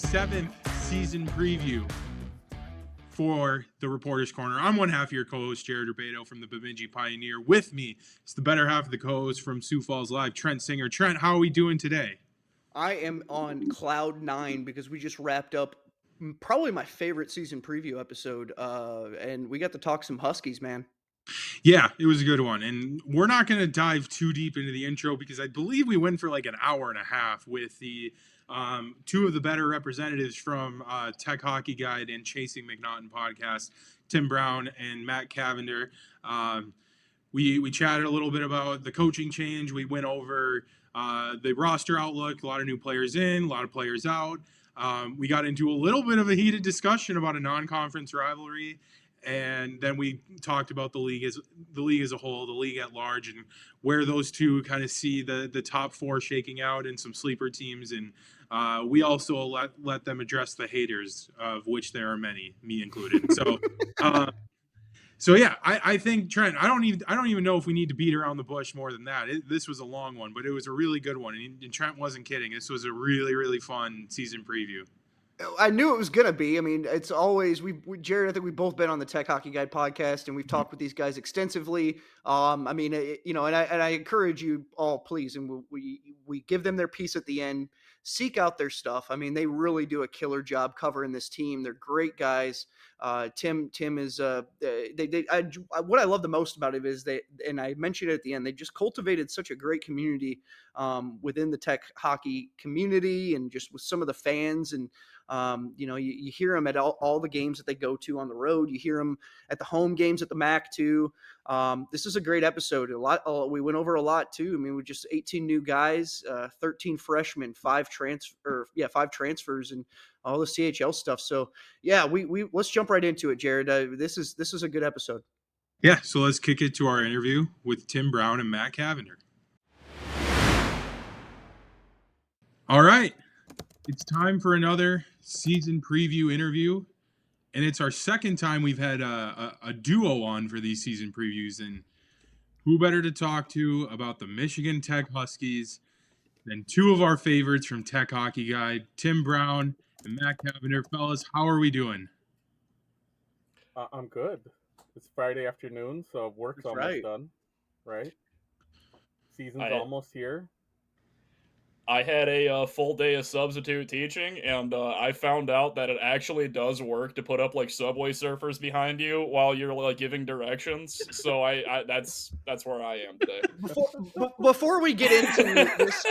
7th season preview for the Reporter's Corner. I'm one half of your co-host, Jared Rubado from the Bemidji Pioneer. With me is the better half of the co-host from Sioux Falls Live, Trent Singer. Trent, how are we doing today? I am on cloud 9 because we just wrapped up probably my favorite season preview episode, and we got to talk some Huskies, man. Yeah, it was a good one. And we're not going to dive too deep into the intro because I believe we went for like an hour and a half with the two of the better representatives from Tech Hockey Guide and Chasing MacNaughton Podcast, Tim Braun and Matt Cavender. We chatted a little bit about the coaching change. We went over the roster outlook, a lot of new players in, a lot of players out. We got into a little bit of a heated discussion about a non-conference rivalry. And then we talked about the league as a whole, the league at large, and where those two kind of see the top four shaking out and some sleeper teams. And we also let them address the haters, of which there are many, me included. So yeah, I think, Trent, I don't even know if we need to beat around the bush more than that. This was a long one, but it was a really good one. And Trent wasn't kidding. This was a really, really fun season preview. I knew it was going to be. I mean, it's always, Jared, I think we've both been on the Tech Hockey Guide podcast, and we've talked with these guys extensively. I mean, and I encourage you all, please, and we give them their piece at the end. Seek out their stuff. I mean, they really do a killer job covering this team. They're great guys. Tim is what I love the most about it is and I mentioned it at the end, they just cultivated such a great community within the Tech hockey community and just with some of the fans. And you hear them at all the games that they go to on the road. You hear them at the home games at the MAC too. This is a great episode. We went over a lot too. I mean, we just 18 new guys, 13 freshmen, 5 transfers, and all the CHL stuff. So yeah, we let's jump right into it, Jared. This is a good episode. Yeah, so let's kick it to our interview with Tim Braun and Matt Cavender. All right, it's time for another season preview interview, and it's our second time we've had a duo on for these season previews, and who better to talk to about the Michigan Tech Huskies than two of our favorites from Tech Hockey Guide, Tim Braun and Matt Cavender. Fellas, how are we doing? I'm good. It's Friday afternoon, so work's almost done, right? Season's almost here. I had a full day of substitute teaching, and I found out that it actually does work to put up like Subway Surfers behind you while you're like giving directions. So that's where I am today. Before we get into this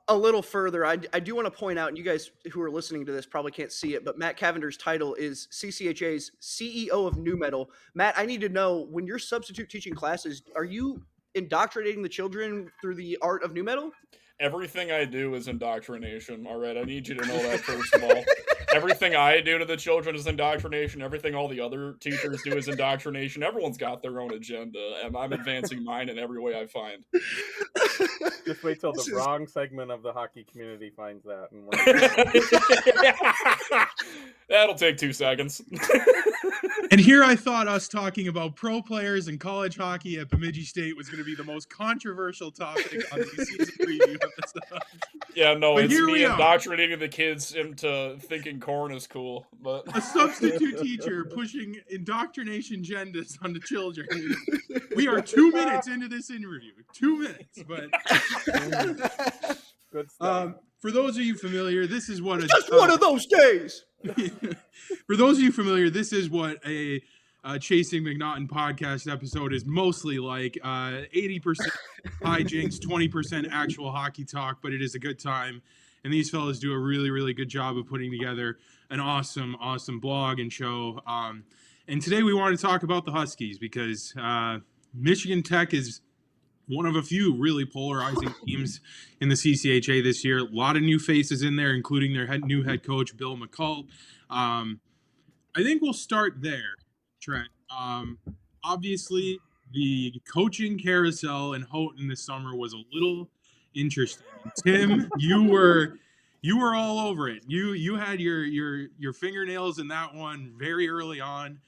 a little further, I do want to point out, and you guys who are listening to this probably can't see it, but Matt Cavender's title is CCHA's CEO of New Metal. Matt, I need to know, when you're substitute teaching classes, are you indoctrinating the children through the art of New Metal? Everything I do is indoctrination, all right? I need you to know that, first of all. Everything I do to the children is indoctrination. Everything all the other teachers do is indoctrination. Everyone's got their own agenda, and I'm advancing mine in every way I find. Just wait till the wrong segment of the hockey community finds that. And that'll take 2 seconds. And here I thought us talking about pro players and college hockey at Bemidji State was going to be the most controversial topic on the season preview episode. Yeah, no, but it's me indoctrinating the kids into thinking corn is cool. But a substitute teacher pushing indoctrination agendas on the children. We are 2 minutes into this interview. 2 minutes, but good stuff. For those of you familiar, this is what just one of those days. For those of you familiar, this is what a Chasing MacNaughton podcast episode is mostly like. 80% hijinks, 20% actual hockey talk, but it is a good time. And these fellas do a really, really good job of putting together an awesome blog and show. And today we want to talk about the Huskies because Michigan Tech is one of a few really polarizing teams in the CCHA this year. A lot of new faces in there, including their new head coach, Bill McCult. I think we'll start there, Trent. Obviously, the coaching carousel in Houghton this summer was a little interesting. Tim, you were all over it. You had your fingernails in that one very early on.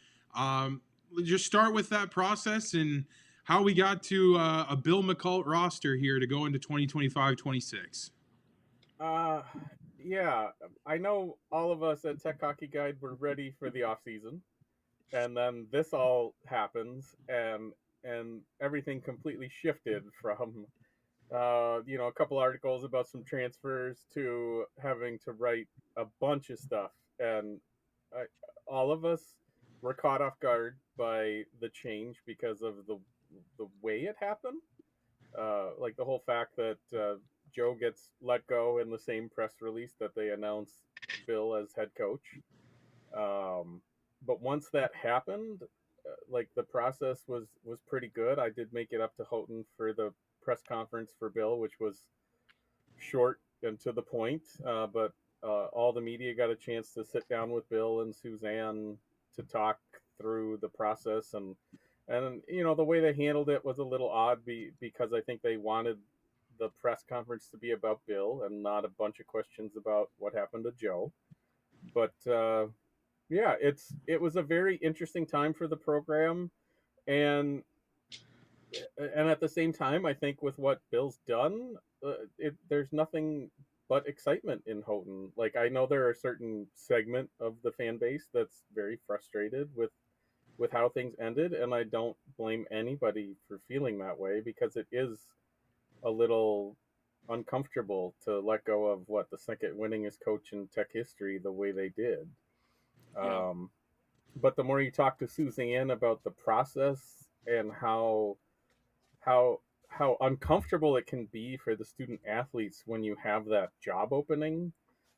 Just start with that process and how we got to a Bill McCult roster here to go into 2025-26. Yeah, I know all of us at Tech Hockey Guide were ready for the off season, and then this all happens, and everything completely shifted from a couple articles about some transfers to having to write a bunch of stuff, and I, all of us were caught off guard by the change because of the way it happened. Like the whole fact that Joe gets let go in the same press release that they announced Bill as head coach. But once that happened, like the process was pretty good. I did make it up to Houghton for the press conference for Bill, which was short and to the point. But all the media got a chance to sit down with Bill and Suzanne to talk through the process, and the way they handled it was a little odd because I think they wanted the press conference to be about Bill and not a bunch of questions about what happened to Joe. But yeah, it was a very interesting time for the program, and at the same time, I think with what Bill's done, there's nothing but excitement in Houghton. Like, I know there are a certain segment of the fan base that's very frustrated with how things ended, and I don't blame anybody for feeling that way, because it is a little uncomfortable to let go of the second winningest coach in Tech history the way they did. Yeah. But the more you talk to Suzanne about the process and how uncomfortable it can be for the student athletes when you have that job opening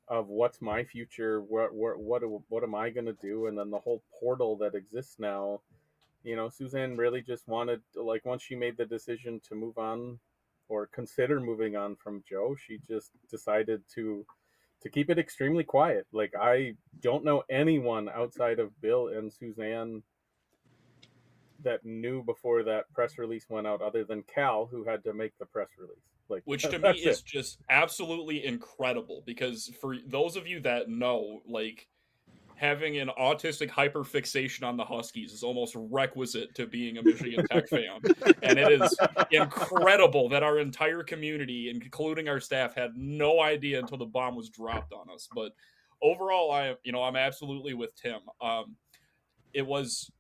of what's my future, what am I going to do, and then the whole portal that exists now. Suzanne really just wanted, like, once she made the decision to move on or consider moving on from Joe, she just decided to keep it extremely quiet. Like, I don't know anyone outside of Bill and Suzanne that knew before that press release went out, other than Cal, who had to make the press release. Like, which to me is just absolutely incredible, because for those of you that know, like, having an autistic hyperfixation on the Huskies is almost requisite to being a Michigan Tech fan. And it is incredible that our entire community, including our staff, had no idea until the bomb was dropped on us. But overall, I'm absolutely with Tim. It was,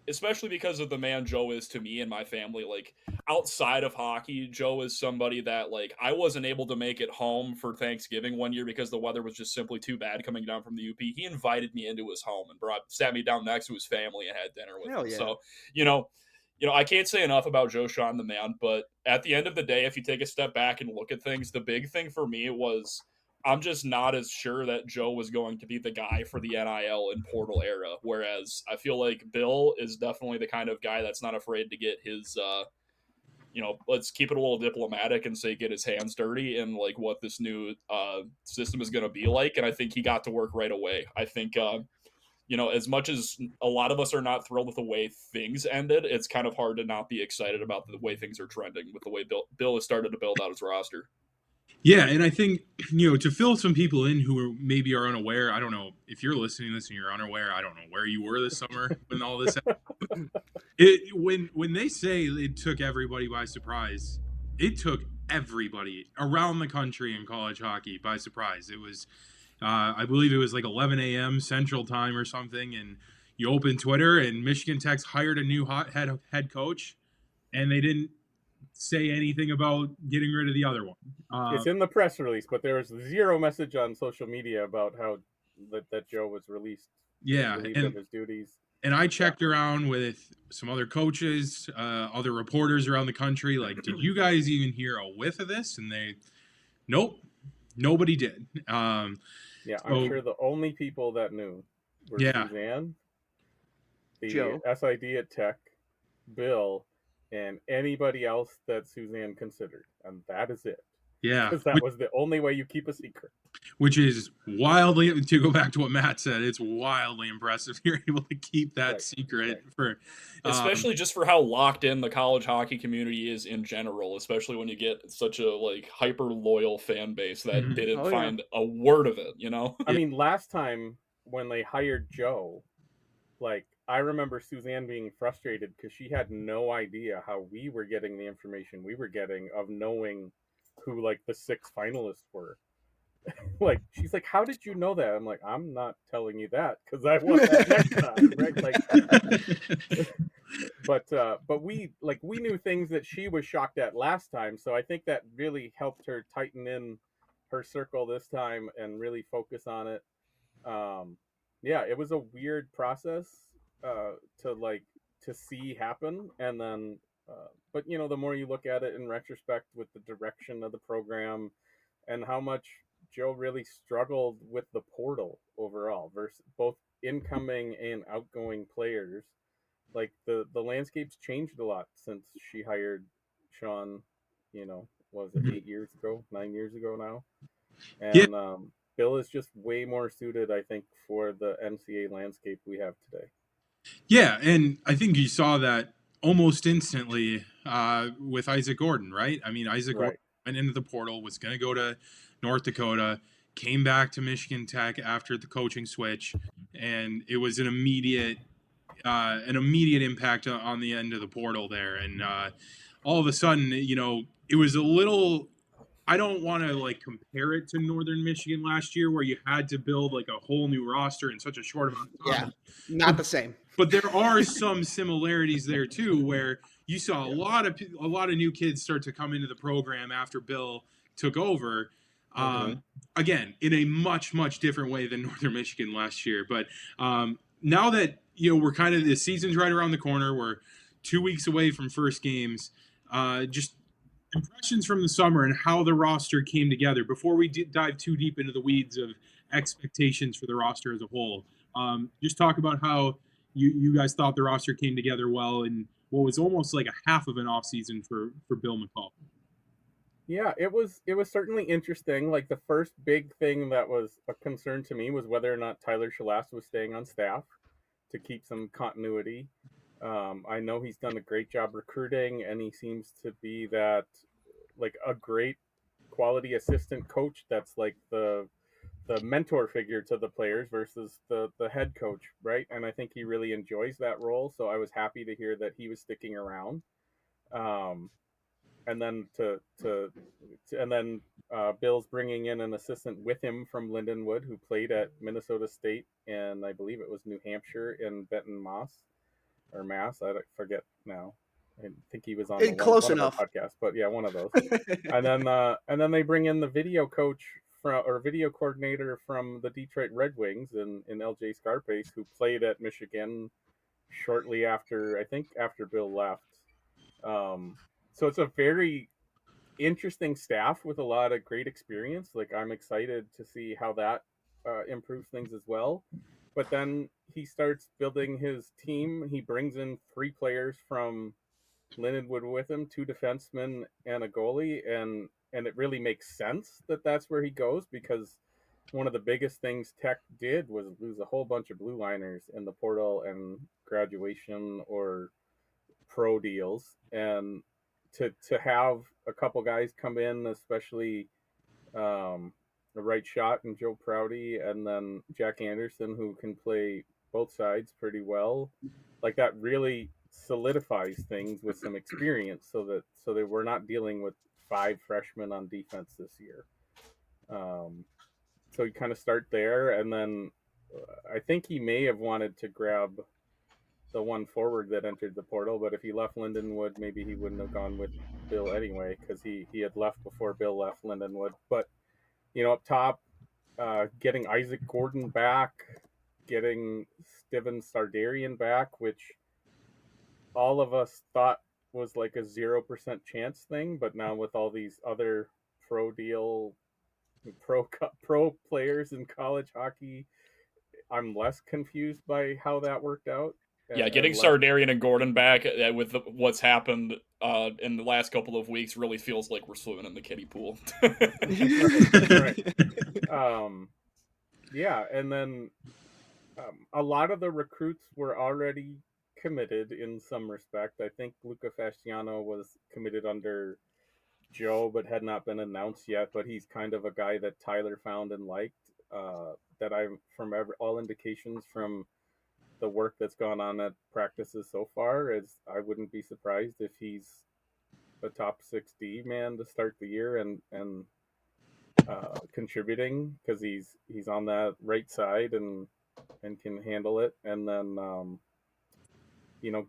especially because of the man Joe is to me and my family, like, outside of hockey, Joe is somebody that, like, I wasn't able to make it home for Thanksgiving one year because the weather was just simply too bad coming down from the UP. He invited me into his home and sat me down next to his family and had dinner with him. Yeah. So, I can't say enough about Joe Sean, the man, but at the end of the day, if you take a step back and look at things, the big thing for me was, I'm just not as sure that Joe was going to be the guy for the NIL and portal era. Whereas I feel like Bill is definitely the kind of guy that's not afraid to get his, let's keep it a little diplomatic and say, get his hands dirty in, like, what this new system is going to be like. And I think he got to work right away. I think, as much as a lot of us are not thrilled with the way things ended, it's kind of hard to not be excited about the way things are trending with the way Bill has started to build out his roster. Yeah, and I think, to fill some people in who maybe are unaware, I don't know if you're listening to this and you're unaware, I don't know where you were this summer when all this happened. When they say it took everybody by surprise, it took everybody around the country in college hockey by surprise. It was, I believe it was like 11 a.m. Central Time or something, and you open Twitter and Michigan Tech's hired a new head coach, and they didn't say anything about getting rid of the other one. It's in the press release, but there was zero message on social media about how that Joe was released. Yeah, of his duties. And I checked around with some other coaches, other reporters around the country. Like, did you guys even hear a whiff of this? And nope, nobody did. I'm sure the only people that knew were Suzanne, Joe, SID at Tech, Bill, and anybody else that Suzanne considered, and that is it. Yeah, because that was the only way you keep a secret. Which is wildly, to go back to what Matt said, it's wildly impressive you're able to keep that secret for, especially just for how locked in the college hockey community is in general. Especially when you get such a hyper loyal fan base that didn't find a word of it. I mean, last time when they hired Joe, I remember Suzanne being frustrated because she had no idea how we were getting the information we were getting of knowing who the 6 finalists were. like, she's like, how did you know that? I'm like, I'm not telling you that because I want that next time, right? Like, but we knew things that she was shocked at last time, so I think that really helped her tighten in her circle this time and really focus on it. Yeah, it was a weird process to to see happen, and then but the more you look at it in retrospect with the direction of the program and how much Joe really struggled with the portal overall versus both incoming and outgoing players. Like the landscape's changed a lot since she hired Sean, what was it, 8 years ago, 9 years ago now? Yeah, And Bill is just way more suited, I think, for the NCAA landscape we have today. yeah, and I think you saw that almost instantly with Isaac Gordon, right? I mean, Isaac Gordon Right. went into the portal, was going to go to North Dakota, came back to Michigan Tech after the coaching switch, and it was an immediate impact on the end of the portal there, and all of a sudden, it was a little. I don't want to compare it to Northern Michigan last year, where you had to build like a whole new roster in such a short amount of time. Yeah, not the same. But there are some similarities there too, where you saw a lot of new kids start to come into the program after Bill took over. Again, in a much different way than Northern Michigan last year. But now that we're kind of, the season's right around the corner, we're 2 weeks away from first games. Just impressions from the summer and how the roster came together before we dive too deep into the weeds of expectations for the roster as a whole. Just talk about how you guys thought the roster came together well in what was almost like a half of an off season for Bill McCall. Yeah, it was certainly interesting. Like, the first big thing that was a concern to me was whether or not Tyler Shalast was staying on staff to keep some continuity. I know he's done a great job recruiting, and he seems to be that like a great quality assistant coach that's like the mentor figure to the players versus the head coach, right? And I think he really enjoys that role. So I was happy to hear that he was sticking around. And then Bill's bringing in an assistant with him from Lindenwood who played at Minnesota State and I believe it was New Hampshire in Benton Mass. I forget now. I think he was on Close one enough of our podcasts, but yeah, one of those. and then they bring in the video coach or video coordinator from the Detroit Red Wings in LJ Scarpace, who played at Michigan shortly after Bill left. So it's a very interesting staff with a lot of great experience. Like, I'm excited to see how that improves things as well. But then he starts building his team. He brings in 3 players from Lindenwood with him, 2 defensemen and a goalie, and it really makes sense that that's where he goes, because one of the biggest things Tech did was lose a whole bunch of blue liners in the portal and graduation or pro deals, and to have a couple guys come in, especially the right shot and Joe Prouty, and then Jack Anderson, who can play both sides pretty well, like that really solidifies things with some experience, so that we're not dealing with 5 freshmen on defense this year. So you kind of start there, and then I think he may have wanted to grab the one forward that entered the portal, but if he left Lindenwood, maybe he wouldn't have gone with Bill anyway, because he had left before Bill left Lindenwood. But up top, getting Isaac Gordon back, getting Steven Sardarian back, which all of us thought was like a 0% chance thing, but now with all these other pro players in college hockey, I'm less confused by how that worked out. Yeah, getting Sardarian and Gordon back with what's happened in the last couple of weeks really feels like we're swimming in the kiddie pool. Right. Yeah, and then a lot of the recruits were already committed in some respect. I think Luca Fasciano was committed under Joe, but had not been announced yet. But he's kind of a guy that Tyler found and liked. That from all indications from the work that's gone on at practices so far, is I wouldn't be surprised if he's a top 6D man to start the year, and contributing because he's on that right side and can handle it. And then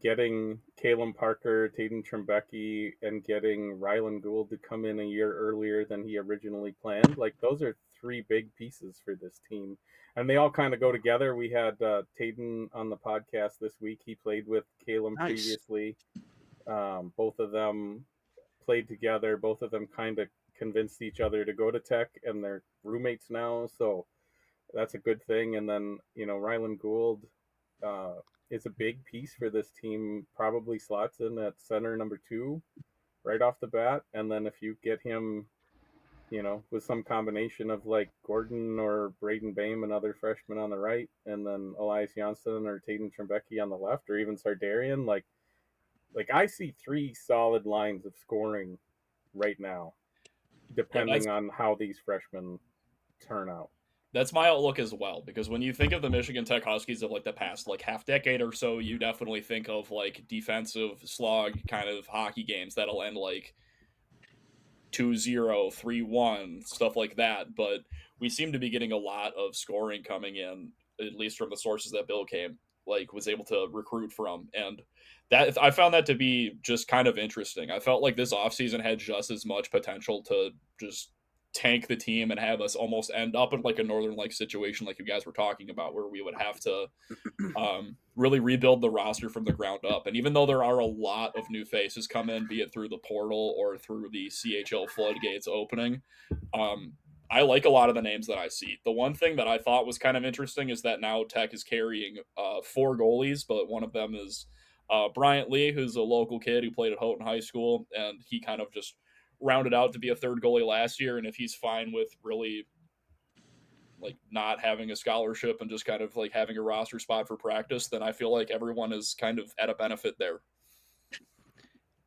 getting Kalen Parker, Taden Trembecki, and getting Rylan Gould to come in a year earlier than he originally planned. Like, those are three big pieces for this team. And they all kind of go together. We had Taden on the podcast this week. He played with Kalen previously. Both of them played together. Both of them kind of convinced each other to go to Tech, and they're roommates now. So that's a good thing. And then, Rylan Gould is a big piece for this team, probably slots in at center number 2 right off the bat. And then if you get him, with some combination of like Gordon or Braden Bame, another freshman on the right, and then Elias Johnsson or Taden Trembecki on the left, or even Sardarian, like I see 3 solid lines of scoring right now, depending on how these freshmen turn out. That's my outlook as well, because when you think of the Michigan Tech Huskies of like the past like half decade or so, you definitely think of like defensive slog kind of hockey games that'll end like 2-0, 3-1, stuff like that. But we seem to be getting a lot of scoring coming in, at least from the sources that Bill was able to recruit from. And that I found that to be just kind of interesting. I felt like this offseason had just as much potential to just tank the team and have us almost end up in like a Northern Lights situation like you guys were talking about, where we would have to really rebuild the roster from the ground up. And even though there are a lot of new faces come in, be it through the portal or through the CHL floodgates opening, I like a lot of the names that I see. The one thing that I thought was kind of interesting is that now Tech is carrying 4 goalies, but one of them is Bryant Lee, who's a local kid who played at Houghton High School, and he kind of just rounded out to be a third goalie last year. And if he's fine with really like not having a scholarship and just kind of like having a roster spot for practice, then I feel like everyone is kind of at a benefit there.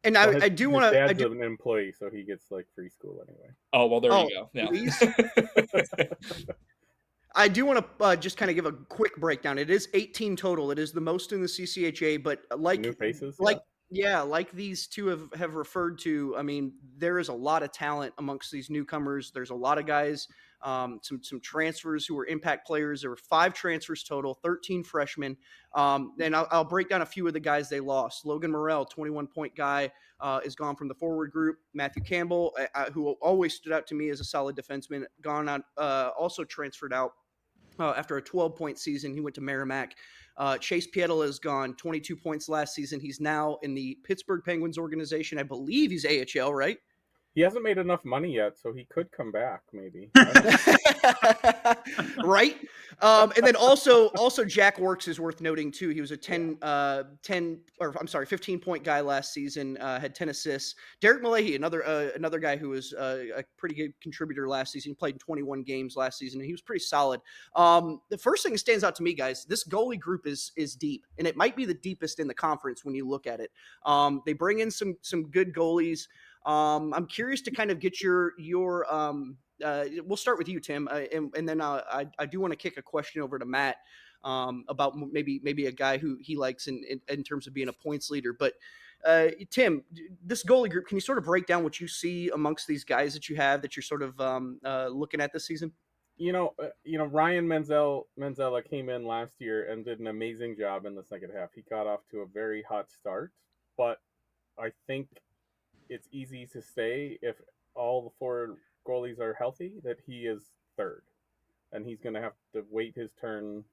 And well, I do want to. Dad's an employee, so he gets like free school anyway. Oh well, there you go. Yeah. I do want to just kind of give a quick breakdown. It is 18 total. It is the most in the CCHA, but like new faces, like these two have referred to. I mean, there is a lot of talent amongst these newcomers. There's a lot of guys, some transfers who were impact players. There were 5 transfers total, 13 freshmen. And I'll break down a few of the guys they lost. Logan Morrell, 21-point guy, is gone from the forward group. Matthew Campbell, who always stood out to me as a solid defenseman, gone on, also transferred out. After a 12-point season, he went to Merrimack. Chase Pietila is gone, 22 points last season. He's now in the Pittsburgh Penguins organization. I believe he's AHL, right? He hasn't made enough money yet, so he could come back, maybe. Right? And then also Jack Works is worth noting too. He was a 15-point guy last season, had 10 assists. Derek Malahy, another guy who was a pretty good contributor last season. He played in 21 games last season, and he was pretty solid. The first thing that stands out to me, guys, this goalie group is deep, and it might be the deepest in the conference when you look at it. They bring in some good goalies. I'm curious to kind of get your we'll start with you, Tim, and then I do want to kick a question over to Matt about maybe a guy who he likes in terms of being a points leader. But Tim, this goalie group, can you sort of break down what you see amongst these guys that you have that you're sort of looking at this season? Ryan Manzella came in last year and did an amazing job in the second half. He got off to a very hot start, but I think it's easy to say if all the 4 goalies are healthy that he is third, and he's going to have to wait his turn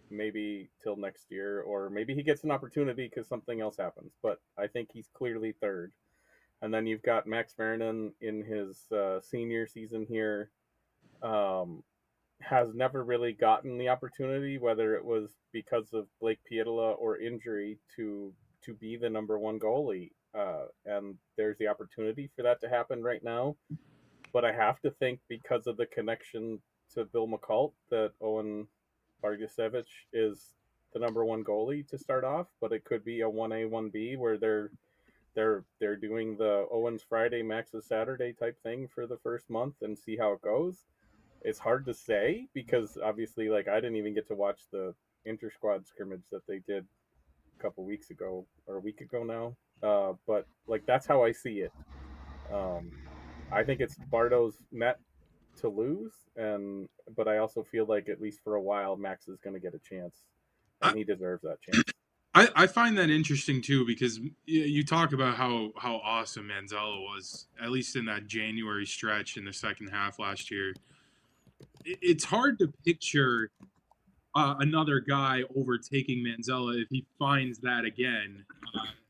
maybe till next year, or maybe he gets an opportunity because something else happens. But I think he's clearly third. And then you've got Max Vernon in his senior season here. Has never really gotten the opportunity, whether it was because of Blake Pietila or injury, to be the number 1 goalie. And there's the opportunity for that to happen right now. But I have to think, because of the connection to Bill McCult, that Owen Bargasiewicz is the number 1 goalie to start off. But it could be a 1A, 1B where they're doing the Owens Friday, Max's Saturday type thing for the first month and see how it goes. It's hard to say because obviously, like, I didn't even get to watch the inter-squad scrimmage that they did a couple weeks ago, or a week ago now. But like, that's how I see it. I think it's Bardo's net to lose, but I also feel like at least for a while Max is going to get a chance, and he deserves that chance. I find that interesting too, because you talk about how awesome Manzella was, at least in that January stretch in the second half last year. It's hard to picture another guy overtaking Manzella if he finds that again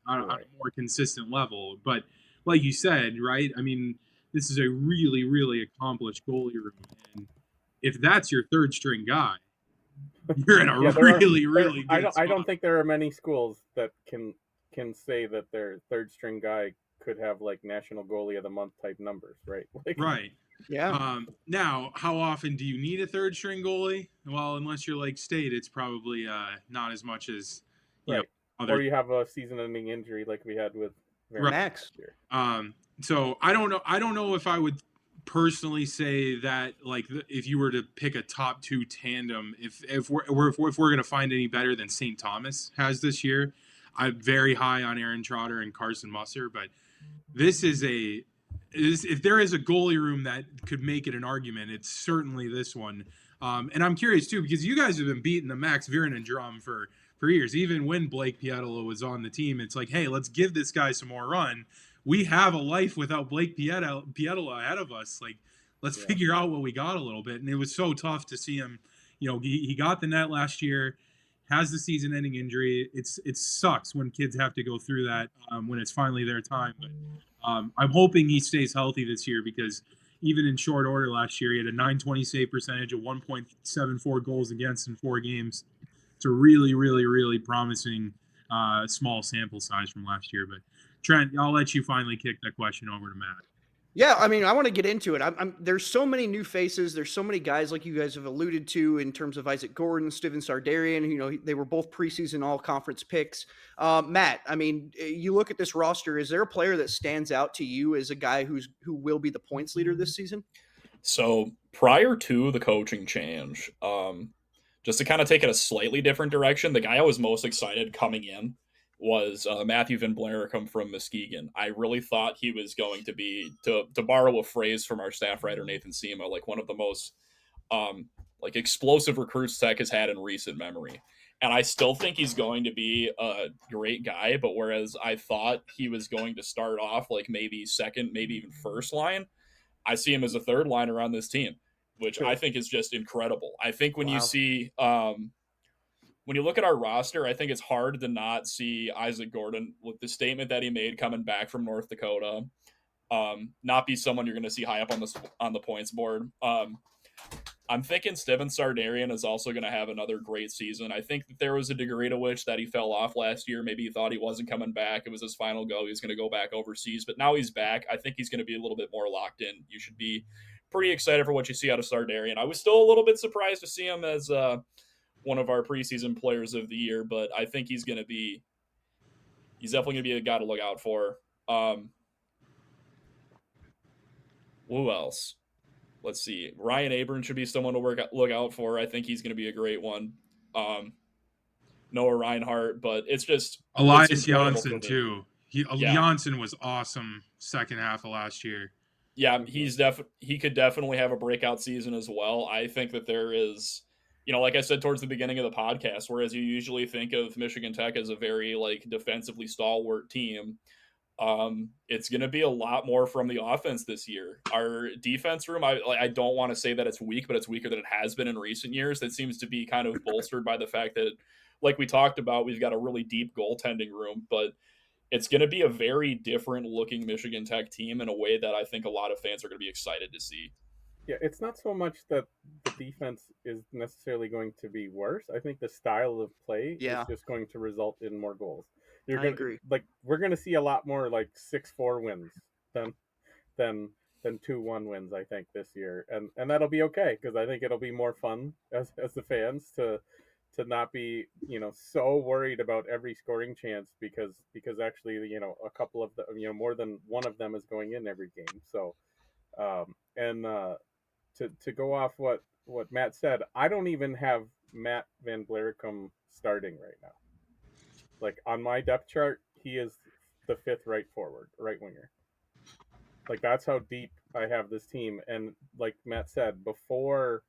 on a more consistent level. But like you said, right? I mean, this is a really, really accomplished goalie room, and if that's your third string guy, you're in a really good spot. I don't think there are many schools that can say that their third string guy could have like national goalie of the month type numbers, right? Like, right. Yeah. Now, how often do you need a third string goalie? Well, unless you're like State, it's probably not as much as you know, or you have a season-ending injury like we had with Max. So I don't know if I would personally say that, like, if you were to pick a top two tandem, if we're going to find any better than St. Thomas has this year. I'm very high on Aaron Trotter and Carson Musser, but if there is a goalie room that could make it an argument, it's certainly this one. And I'm curious too, because you guys have been beating the Max Viranen drum for years. Even when Blake Pietila was on the team, it's like, hey, let's give this guy some more run. We have a life without Blake Pietila ahead of us. Like, let's figure out what we got a little bit. And it was so tough to see him. You know, he got the net last year, has the season-ending injury. It sucks when kids have to go through that when it's finally their time. But I'm hoping he stays healthy this year, because even in short order last year, he had a .920 save percentage, a 1.74 goals against in 4 games. It's a really, really, really promising small sample size from last year. But Trent, I'll let you finally kick that question over to Matt. Yeah, I mean, I want to get into it. There's so many new faces. There's so many guys, like you guys have alluded to, in terms of Isaac Gordon, Steven Sardarian. You know, they were both preseason all-conference picks. Matt, I mean, you look at this roster. Is there a player that stands out to you as a guy who will be the points leader this season? So prior to the coaching change, just to kind of take it a slightly different direction, the guy I was most excited coming in was Matthew Van Blaricum from Muskegon. I really thought he was going to be, to borrow a phrase from our staff writer Nathan Sema, like one of the most like explosive recruits Tech has had in recent memory. And I still think he's going to be a great guy, but whereas I thought he was going to start off like maybe second, maybe even first line, I see him as a third liner on this team, which I think is just incredible. I think when you see when you look at our roster, I think it's hard to not see Isaac Gordon, with the statement that he made coming back from North Dakota, not be someone you're going to see high up on the points board. I'm thinking Steven Sardarian is also going to have another great season. I think that there was a degree to which that he fell off last year. Maybe he thought he wasn't coming back. It was his final go. He was going to go back overseas, but now he's back. I think he's going to be a little bit more locked in. You should be pretty excited for what you see out of Sardarian. I was still a little bit surprised to see him as one of our preseason players of the year, but I think he's definitely going to be a guy to look out for. Who else? Let's see. Ryan Abrams should be someone to look out for. I think he's going to be a great one. Noah Reinhart, but it's just Elias Janssen too. Janssen was awesome second half of last year. Yeah, he could definitely have a breakout season as well. I think that there is, like I said towards the beginning of the podcast, whereas you usually think of Michigan Tech as a very like defensively stalwart team, it's going to be a lot more from the offense this year. Our defense room, I don't want to say that it's weak, but it's weaker than it has been in recent years. That seems to be kind of bolstered by the fact that, like we talked about, we've got a really deep goaltending room, but it's going to be a very different looking Michigan Tech team in a way that I think a lot of fans are going to be excited to see. Yeah, it's not so much that the defense is necessarily going to be worse. I think the style of play is just going to result in more goals. I agree. Like, we're going to see a lot more like 6-4 wins than 2-1 wins, I think, this year, and that'll be okay, because I think it'll be more fun as the fans to not be so worried about every scoring chance, because actually a couple of the more than one of them is going in every game. So to go off what Matt said, I don't even have Matt Van Blaricum starting right now. Like, on my depth chart, he is the 5th right winger. Like, that's how deep I have this team. And like Matt said, before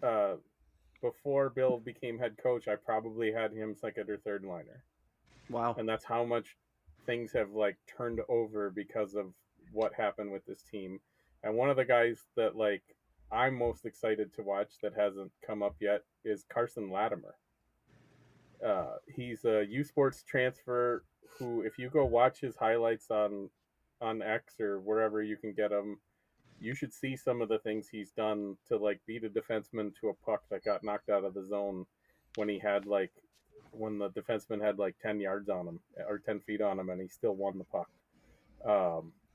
Bill became head coach, I probably had him second or third liner. Wow. And that's how much things have like turned over because of what happened with this team. And one of the guys that like I'm most excited to watch that hasn't come up yet is Carson Latimer. He's a U Sports transfer who, if you go watch his highlights on X or wherever you can get them, you should see some of the things he's done to like beat a defenseman to a puck that got knocked out of the zone when the defenseman had like 10 yards on him or 10 feet on him, and he still won the puck.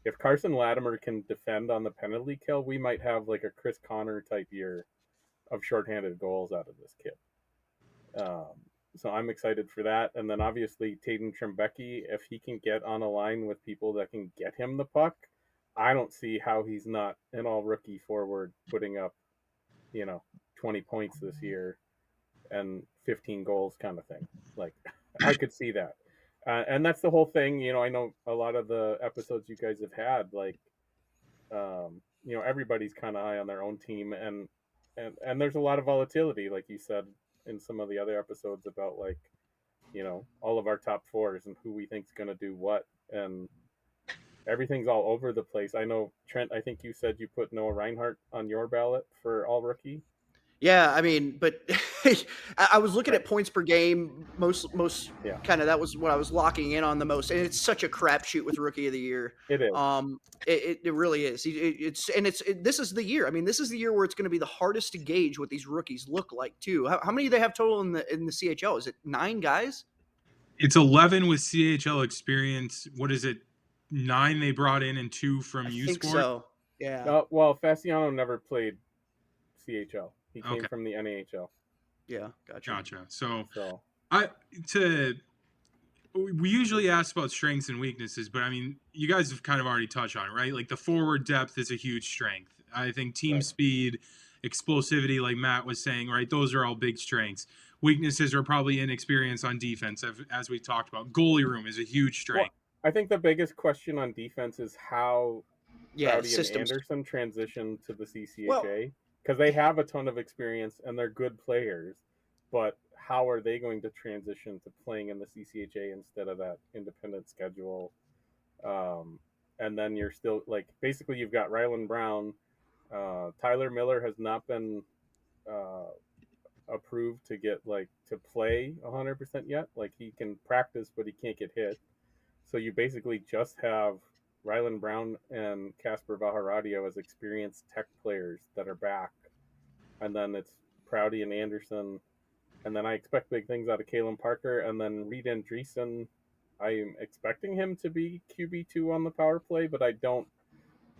If Carson Latimer can defend on the penalty kill, we might have like a Chris Connor type year of shorthanded goals out of this kid. So I'm excited for that. And then obviously Tatum Trembecki, if he can get on a line with people that can get him the puck, I don't see how he's not an all rookie forward putting up, 20 points this year and 15 goals kind of thing. Like, I could see that. And that's the whole thing. I know a lot of the episodes you guys have had, like, everybody's kind of high on their own team, and there's a lot of volatility, like you said in some of the other episodes about like, all of our top fours and who we think is going to do what, and everything's all over the place. I know, Trent, I think you said you put Noah Reinhart on your ballot for all rookie. Yeah, I mean, but I was looking at points per game most Yeah. kind of, that was what I was locking in on the most, and it's such a crapshoot with Rookie of the Year. It is. It really is. This is the year. I mean, this is the year where it's going to be the hardest to gauge what these rookies look like too. How many do they have total in the CHL? Is it 9 guys? It's 11 with CHL experience. What is it? 9 they brought in and 2 from U think Sport. so. Yeah. Well, Fasciano never played CHL. He came Okay. from the NHL. Yeah, Gotcha. So So we usually ask about strengths and weaknesses, but I mean, you guys have kind of already touched on it, right? Like the forward depth is a huge strength. I think team Right. speed, explosivity, like Matt was saying, right? Those are all big strengths. Weaknesses are probably inexperience on defense, as we talked about. Goalie room is a huge strength. I think the biggest question on defense is how Crowdy and systems. Anderson transition to the CCHA, because they have a ton of experience and they're good players, but how are they going to transition to playing in the CCHA instead of that independent schedule? And then you're still like, basically you've got Ryland Braun. Tyler Miller has not been approved to get to play 100% yet. Like, he can practice, but he can't get hit. So you basically just have Ryland Braun and Kasper Vaharadio as experienced tech players that are back. And then it's Crowdy and Anderson. And then I expect big things out of Kalen Parker. And then Reed Andreessen, I'm expecting him to be QB2 on the power play, but I don't.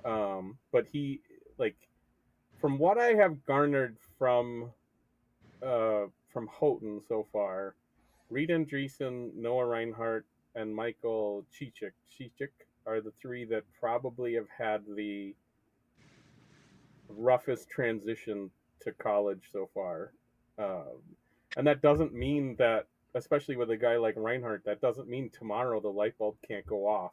But he, from what I have garnered from Houghton so far, Reed Andreessen, Noah Reinhart, and Michael Cicic are the 3 that probably have had the roughest transition to college so far. And that doesn't mean that, especially with a guy like Reinhart, that doesn't mean tomorrow the light bulb can't go off.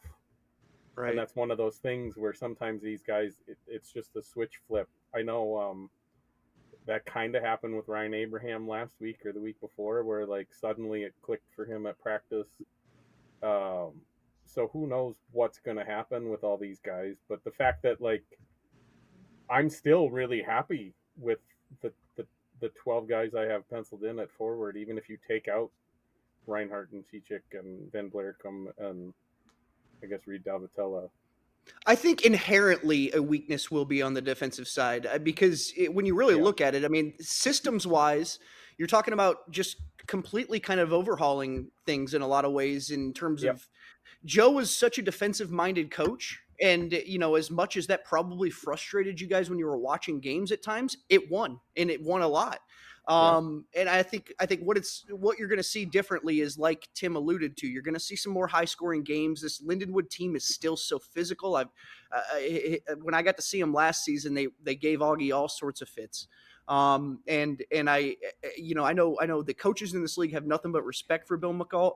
Right. And that's one of those things where sometimes these guys, it's just a switch flip. I know that kind of happened with Ryan Abraham last week or the week before, where suddenly it clicked for him at practice. So who knows what's going to happen with all these guys. But the fact that I'm still really happy with the 12 guys I have penciled in at forward, even if you take out Reinhart and Cicic and Van Blericum and I guess Reed Davatella. I think inherently a weakness will be on the defensive side because when you really look at it, I mean, systems-wise, you're talking about just completely kind of overhauling things in a lot of ways in terms of Joe was such a defensive-minded coach. And, as much as that probably frustrated you guys when you were watching games at times, it won, and it won a lot. And I think what you're going to see differently is, like Tim alluded to, you're going to see some more high scoring games. This Lindenwood team is still so physical. When I got to see them last season, they gave Augie all sorts of fits. And I, I know the coaches in this league have nothing but respect for Bill McCall.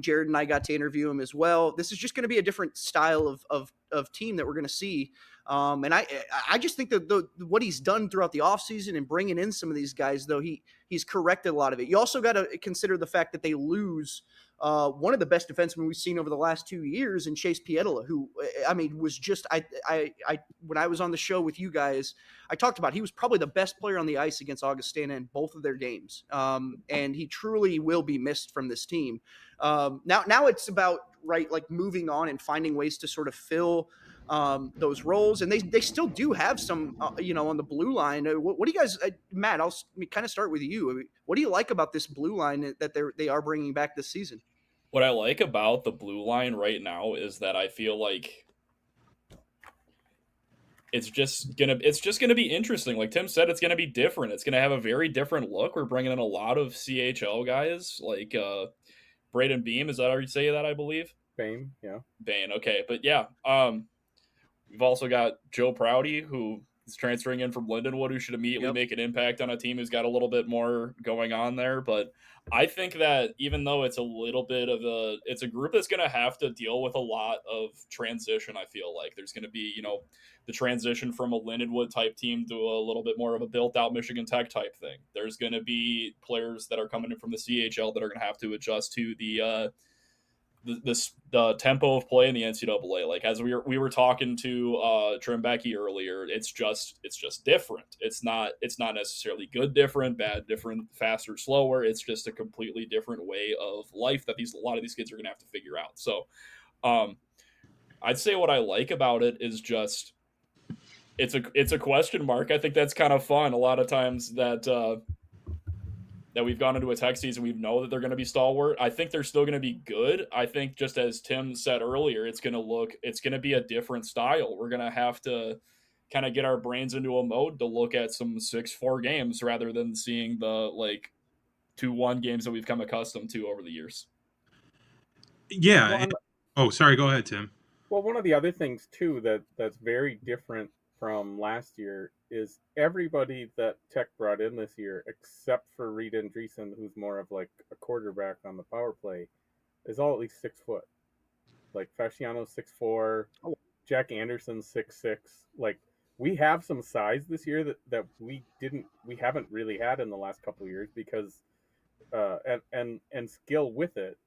Jared and I got to interview him as well. This is just going to be a different style of team that we're going to see. And I just think that what he's done throughout the offseason and bringing in some of these guys, though, he's corrected a lot of it. You also got to consider the fact that they lose one of the best defensemen we've seen over the last 2 years in Chase Pietola, who, I mean, was just, when I was on the show with you guys, I talked about, he was probably the best player on the ice against Augustana in both of their games. And he truly will be missed from this team. Now it's about, right, like moving on and finding ways to sort of fill those roles. And they still do have some, on the blue line. What do you guys, Matt, I'll kind of start with you. I mean, what do you like about this blue line that they are bringing back this season? What I like about the blue line right now is that I feel like it's just gonna be interesting. Like Tim said, it's gonna be different. It's gonna have a very different look. We're bringing in a lot of CHL guys, like Braden Beam. Is that how you say that? I believe Bane, yeah. Bane. Okay, but yeah, we've also got Joe Prouty, who is transferring in from Lindenwood, who should immediately make an impact on a team who's got a little bit more going on there. But I think that even though it's a little bit of it's a group that's going to have to deal with a lot of transition. I feel like there's going to be, the transition from a Lindenwood type team to a little bit more of a built out Michigan Tech type thing. There's going to be players that are coming in from the CHL that are going to have to adjust to the tempo of play in the NCAA. Like as we were talking to Trent earlier, it's just different. It's not necessarily good different, bad different, faster, slower. It's just a completely different way of life that a lot of these kids are gonna have to figure out. So I'd say what I like about it is just it's a question mark. I think that's kind of fun. A lot of times that we've gone into a Tech season, we know that they're going to be stalwart. I think they're still going to be good. I think just as Tim said earlier, it's going to be a different style. We're going to have to kind of get our brains into a mode to look at some 6-4 games rather than seeing the 2-1 games that we've come accustomed to over the years. Yeah. Sorry. Go ahead, Tim. Well, one of the other things too that's very different from last year is everybody that Tech brought in this year, except for Reed Andreessen, who's more of like a quarterback on the power play, is all at least 6 foot. Like Fasciano's 6'4", Jack Anderson's 6'6". Like we have some size this year that we haven't really had in the last couple of years because and skill with it.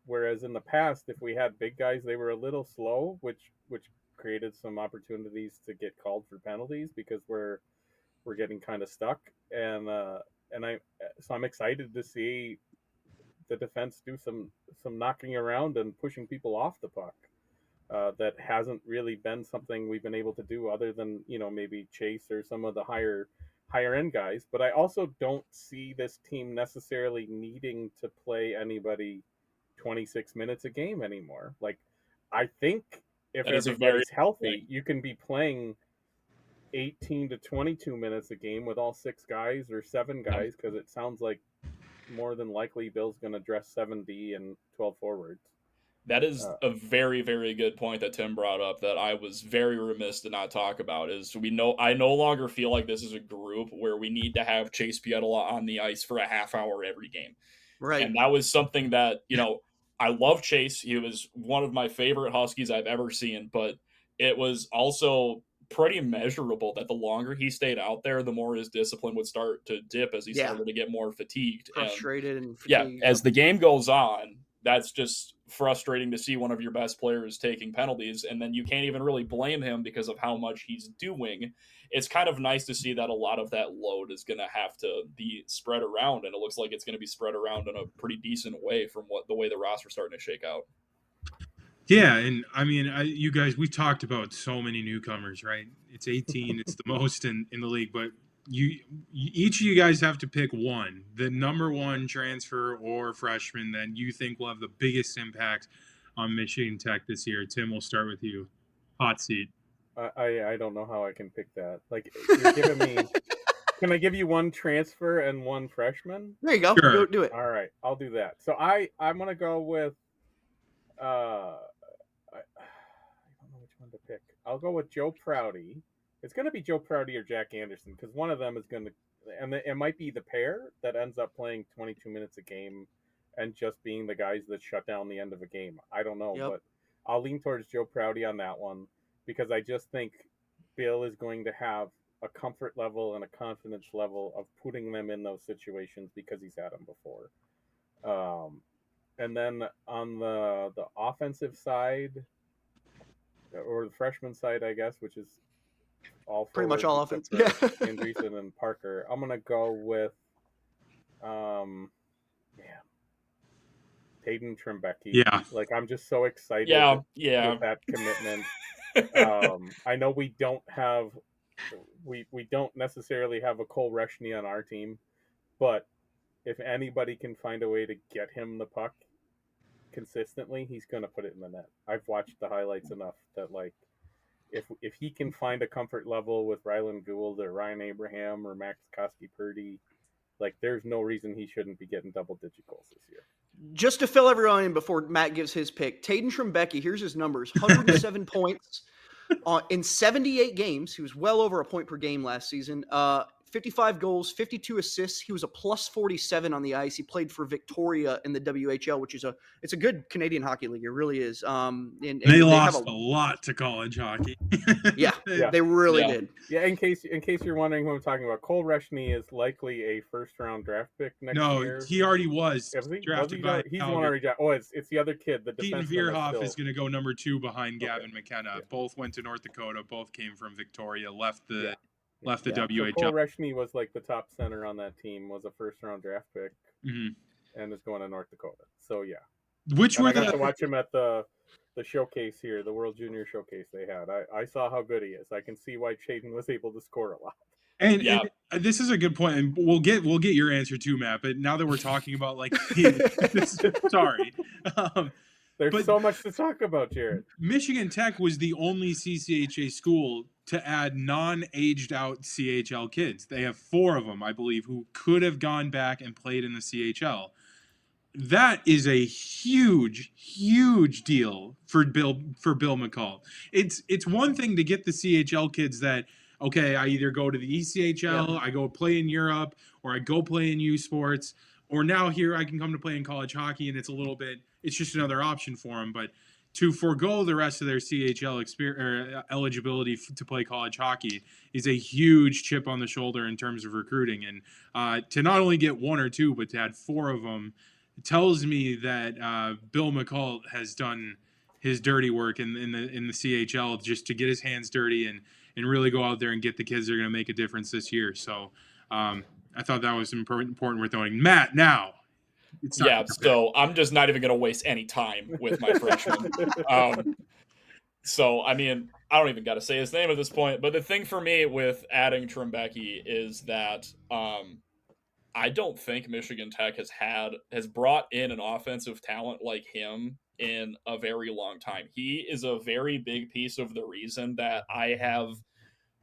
Whereas in the past, if we had big guys, they were a little slow, which created some opportunities to get called for penalties because we're getting kind of stuck. And I'm excited to see the defense do some knocking around and pushing people off the puck. That hasn't really been something we've been able to do other than, maybe Chase or some of the higher end guys. But I also don't see this team necessarily needing to play anybody 26 minutes a game anymore. Like, I think if everybody's healthy, you can be playing 18 to 22 minutes a game with all 6 guys or 7 guys, because it sounds like more than likely Bill's going to dress 7D and 12 forwards. That is a very, very good point that Tim brought up that I was very remiss to not talk about. Is I no longer feel like this is a group where we need to have Chase Pietola on the ice for a half hour every game. Right. And that was something that, I love Chase. He was one of my favorite Huskies I've ever seen, but it was also pretty measurable that the longer he stayed out there, the more his discipline would start to dip as he started to get more fatigued. Frustrated and fatigued. Yeah, as the game goes on, that's just frustrating to see one of your best players taking penalties, and then you can't even really blame him because of how much he's doing. It's kind of nice to see that a lot of that load is going to have to be spread around, and it looks like it's going to be spread around in a pretty decent way from the way the roster's starting to shake out. Yeah, and I mean, you guys, we talked about so many newcomers, right? It's 18, it's the most in the league, but each of you guys have to pick one, the number one transfer or freshman that you think will have the biggest impact on Michigan Tech this year. Tim, we'll start with you. Hot seat. I don't know how I can pick that. Like, you're giving me. Can I give you one transfer and one freshman? There you go. Sure. Go do it. All right, I'll do that. So I'm gonna go with. I don't know which one to pick. I'll go with Joe Prouty it's going to be Joe Prouty or Jack Anderson, because one of them is going to, and it might be the pair that ends up playing 22 minutes a game and just being the guys that shut down the end of a game. I don't know, but I'll lean towards Joe Prouty on that one, because I just think Bill is going to have a comfort level and a confidence level of putting them in those situations because he's had them before. And then on the offensive side, or the freshman side, I guess, which is all pretty much all offense. Andreessen and Parker, I'm gonna go with Taden Trembecki. Yeah, like I'm just so excited. With that commitment. I know we don't necessarily have a Cole Reshny on our team, but if anybody can find a way to get him the puck consistently, he's going to put it in the net. I've watched the highlights enough that, like, if he can find a comfort level with Ryland Gould or Ryan Abraham or Max Koski-Purdy, like, there's no reason he shouldn't be getting double-digit goals this year. Just to fill everyone in before Matt gives his pick, Taden Trembecki, here's his numbers: 107 points in 78 games. He was well over a point per game last season. 55 goals, 52 assists. He was a plus 47 on the ice. He played for Victoria in the WHL, which is it's a good Canadian hockey league. It really is. And they lost a lot to college hockey. yeah, they really did. Yeah, in case you're wondering who I'm talking about, Cole Reshny is likely a first-round draft pick next year. No, he already was drafted by he's the one already drafted. Oh, it's the other kid. The Keaton Veerhoff is going to go number 2 behind Gavin McKenna. Yeah. Both went to North Dakota. Both came from Victoria. Left the WHL. So Cole Reshny was like the top center on that team, was a first-round draft pick, and is going to North Dakota. So, yeah. I got to watch him at the showcase here, the World Junior Showcase they had. I saw how good he is. I can see why Chayton was able to score a lot. And this is a good point, and we'll get your answer too, Matt. But now that we're talking about, like, sorry. There's so much to talk about, Jared. Michigan Tech was the only CCHA school to add non-aged out CHL kids. They have 4 of them, I believe, who could have gone back and played in the CHL. That is a huge, huge deal for Bill McCall. It's one thing to get the CHL kids that, okay, I either go to the ECHL, I go play in Europe, or I go play in U Sports, or now here I can come to play in college hockey, and it's just another option for them. But to forego the rest of their CHL eligibility to play college hockey is a huge chip on the shoulder in terms of recruiting. And to not only get 1 or 2, but to add 4 of them tells me that Bill McCall has done his dirty work in the CHL just to get his hands dirty and really go out there and get the kids that are going to make a difference this year. So I thought that was important worth noting. Matt, now. So I'm just not even going to waste any time with my freshman. So, I mean, I don't even got to say his name at this point. But the thing for me with adding Trembecki is that I don't think Michigan Tech has brought in an offensive talent like him in a very long time. He is a very big piece of the reason that I have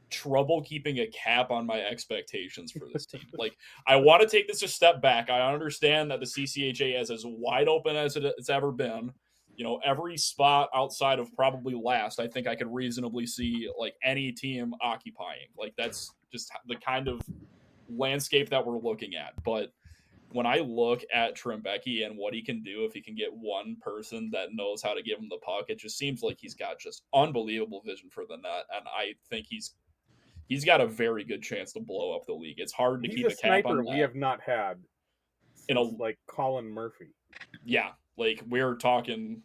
trouble keeping a cap on my expectations for this team. Like, I want to take this a step back. I understand that the CCHA is as wide open as it's ever been. You know, every spot outside of probably last, I think I could reasonably see like any team occupying. Like, that's just the kind of landscape that we're looking at. But when I look at Trembecki and what he can do if he can get one person that knows how to give him the puck, it just seems like he's got just unbelievable vision for the net, and I think he's got a very good chance to blow up the league. It's hard to keep a cap on that. We have not had since, like, Colin Murphy. Yeah, like, we're talking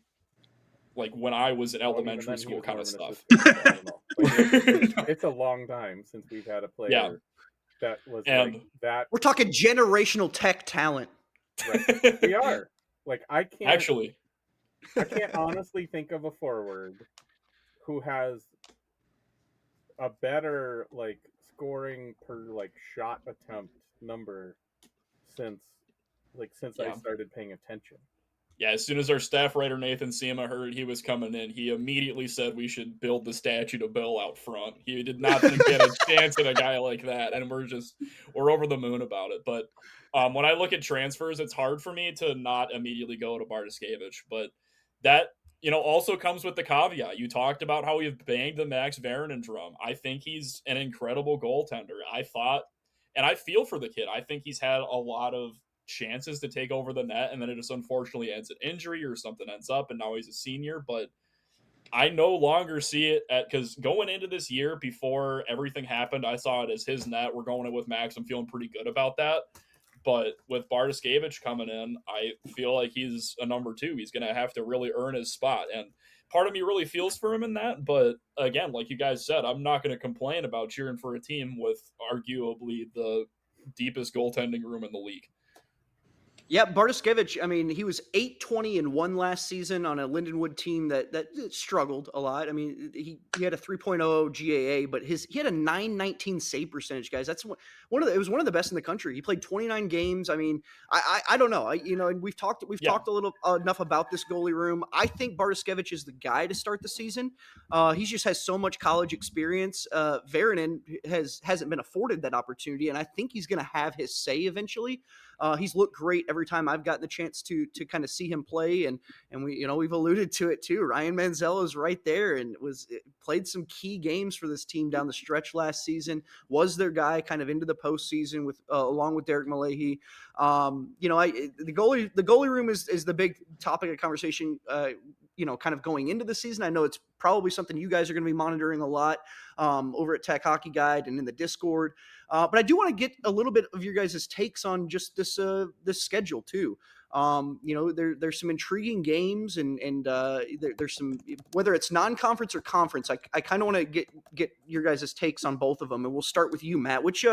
like when I was in elementary school kind of stuff. It's a long time since we've had a player that was like that. We're talking generational Tech talent. Right. We are. Like, I can't honestly think of a forward who has a better, like, scoring per, like, shot attempt number since I started paying attention. Yeah, as soon as our staff writer Nathan Sema heard he was coming in, he immediately said we should build the statue to Bill out front. He did not think he had a chance at a guy like that, and we're over the moon about it. But when I look at transfers, it's hard for me to not immediately go to Bartoszkiewicz. But that also comes with the caveat. You talked about how we've banged the Max Varanen drum. I think he's an incredible goaltender. I thought, and I feel for the kid. I think he's had a lot of chances to take over the net, and then it just unfortunately ends in injury or something ends up, and now he's a senior. But I no longer see it because going into this year, before everything happened, I saw it as his net. We're going in with Max. I'm feeling pretty good about that. But with Bartoskevich coming in, I feel like he's a number 2. He's going to have to really earn his spot. And part of me really feels for him in that. But again, like you guys said, I'm not going to complain about cheering for a team with arguably the deepest goaltending room in the league. Yeah, Bartoskevich, I mean, he was 8-20-1 last season on a Lindenwood team that struggled a lot. I mean, he had a 3.0 GAA, but he had a 919 save percentage, guys. That's it was one of the best in the country. He played 29 games. I mean, I don't know. And we've talked a little enough about this goalie room. I think Bartoskevich is the guy to start the season. He just has so much college experience. Varanen hasn't been afforded that opportunity, and I think he's going to have his say eventually. He's looked great every time I've gotten the chance to kind of see him play, and we've alluded to it too. Ryan Manzello is right there and played some key games for this team down the stretch last season. Was their guy kind of into the postseason with along with Derek Malahy. The goalie room is the big topic of conversation. Kind of going into the season. I know it's probably something you guys are going to be monitoring a lot over at Tech Hockey Guide and in the Discord. But I do want to get a little bit of your guys' takes on just this schedule too. There's some intriguing games and there's some, whether it's non-conference or conference. I kind of want to get your guys' takes on both of them, and we'll start with you, Matt. Which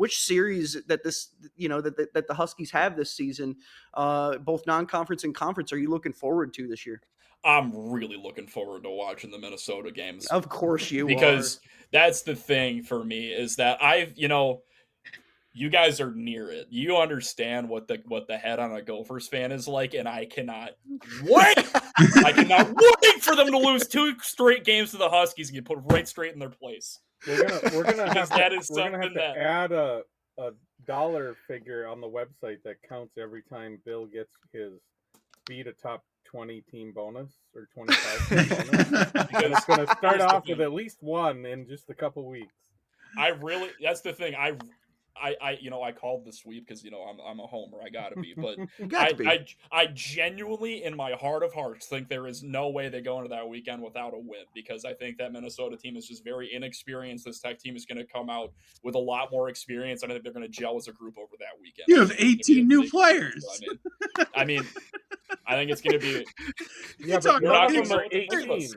series that the Huskies have this season, both non-conference and conference, are you looking forward to this year? I'm really looking forward to watching the Minnesota games. Of course you because that's the thing for me is that you guys are near it. You understand what the head on a Gophers fan is like, and I cannot wait. I cannot wait for them to lose 2 straight games to the Huskies and get put right straight in their place. We're gonna have to add a dollar figure on the website that counts every time Bill gets his beat a top 20 team bonus or 25 team bonus. And it's going to start off with at least one in just a couple weeks. That's the thing. I called the sweep because I'm a homer. I gotta be, but I genuinely, in my heart of hearts, think there is no way they go into that weekend without a win, because I think that Minnesota team is just very inexperienced. This Tech team is going to come out with a lot more experience, and I think they're going to gel as a group over that weekend. You have 18 new players. I mean, I think it's going to be. You're talking about 18.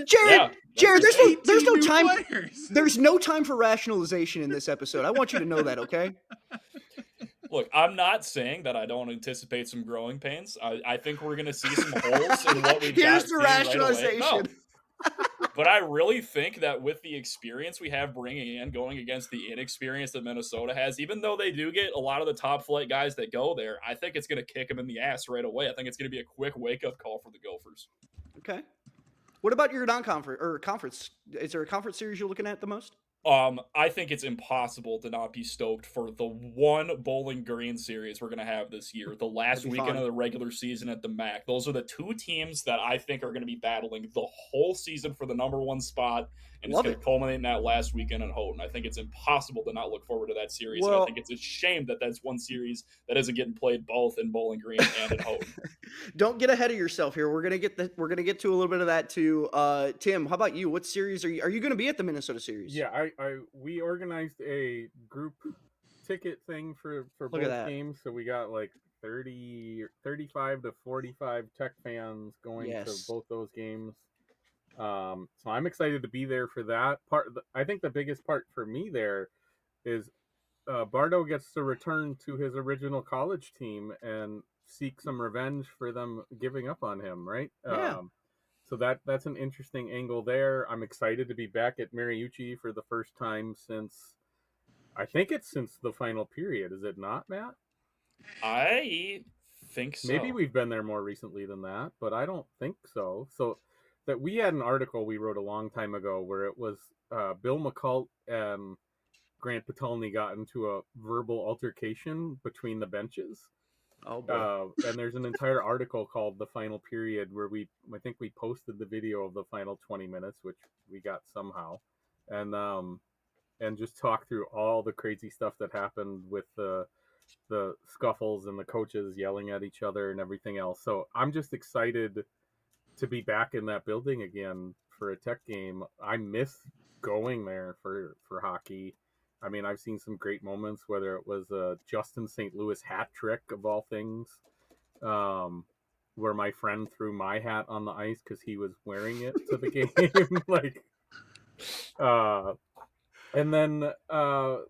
Jared, there's no time for rationalization in this episode. I want you to know that, okay? Look, I'm not saying that I don't anticipate some growing pains. I think we're going to see some holes in what we've got. Here's the rationalization. Right. No. But I really think that with the experience we have bringing in, going against the inexperience that Minnesota has, even though they do get a lot of the top flight guys that go there, I think it's going to kick them in the ass right away. I think it's going to be a quick wake-up call for the Gophers. Okay. What about your non-conference or conference? Is there a conference series you're looking at the most? I think it's impossible to not be stoked for the one Bowling Green series we're going to have this year, the last weekend of the regular season at the MAC. Those are the 2 teams that I think are going to be battling the whole season for the number 1 spot, and it's going to culminate in that last weekend in Houghton. I think it's impossible to not look forward to that series. Well, and I think it's a shame that that's one series that isn't getting played both in Bowling Green and in Houghton. Don't get ahead of yourself here. We're going to get to a little bit of that too. Tim, how about you? What series are you going to be at the Minnesota series? Yeah, we organized a group ticket thing for both games, so we got like 35 to 45 Tech fans going to both those games. So I'm excited to be there for that part. I think the biggest part for me there is Bardo gets to return to his original college team and seek some revenge for them giving up on him, right? Yeah. So that's an interesting angle there. I'm excited to be back at Mariucci for the first time since the final period. Is it not, Matt? I think so. Maybe we've been there more recently than that, but I don't think so. So that we had an article we wrote a long time ago where it was Bill McCult and Grant Patulny got into a verbal altercation between the benches. Oh boy. And there's an entire article called "The Final Period" where I think we posted the video of the final 20 minutes, which we got somehow, and just talk through all the crazy stuff that happened with the scuffles and the coaches yelling at each other and everything else. So I'm just excited to be back in that building again for a Tech game. I miss going there for hockey. I mean, I've seen some great moments, whether it was a Justin St. Louis hat trick of all things, where my friend threw my hat on the ice because he was wearing it to the game. And then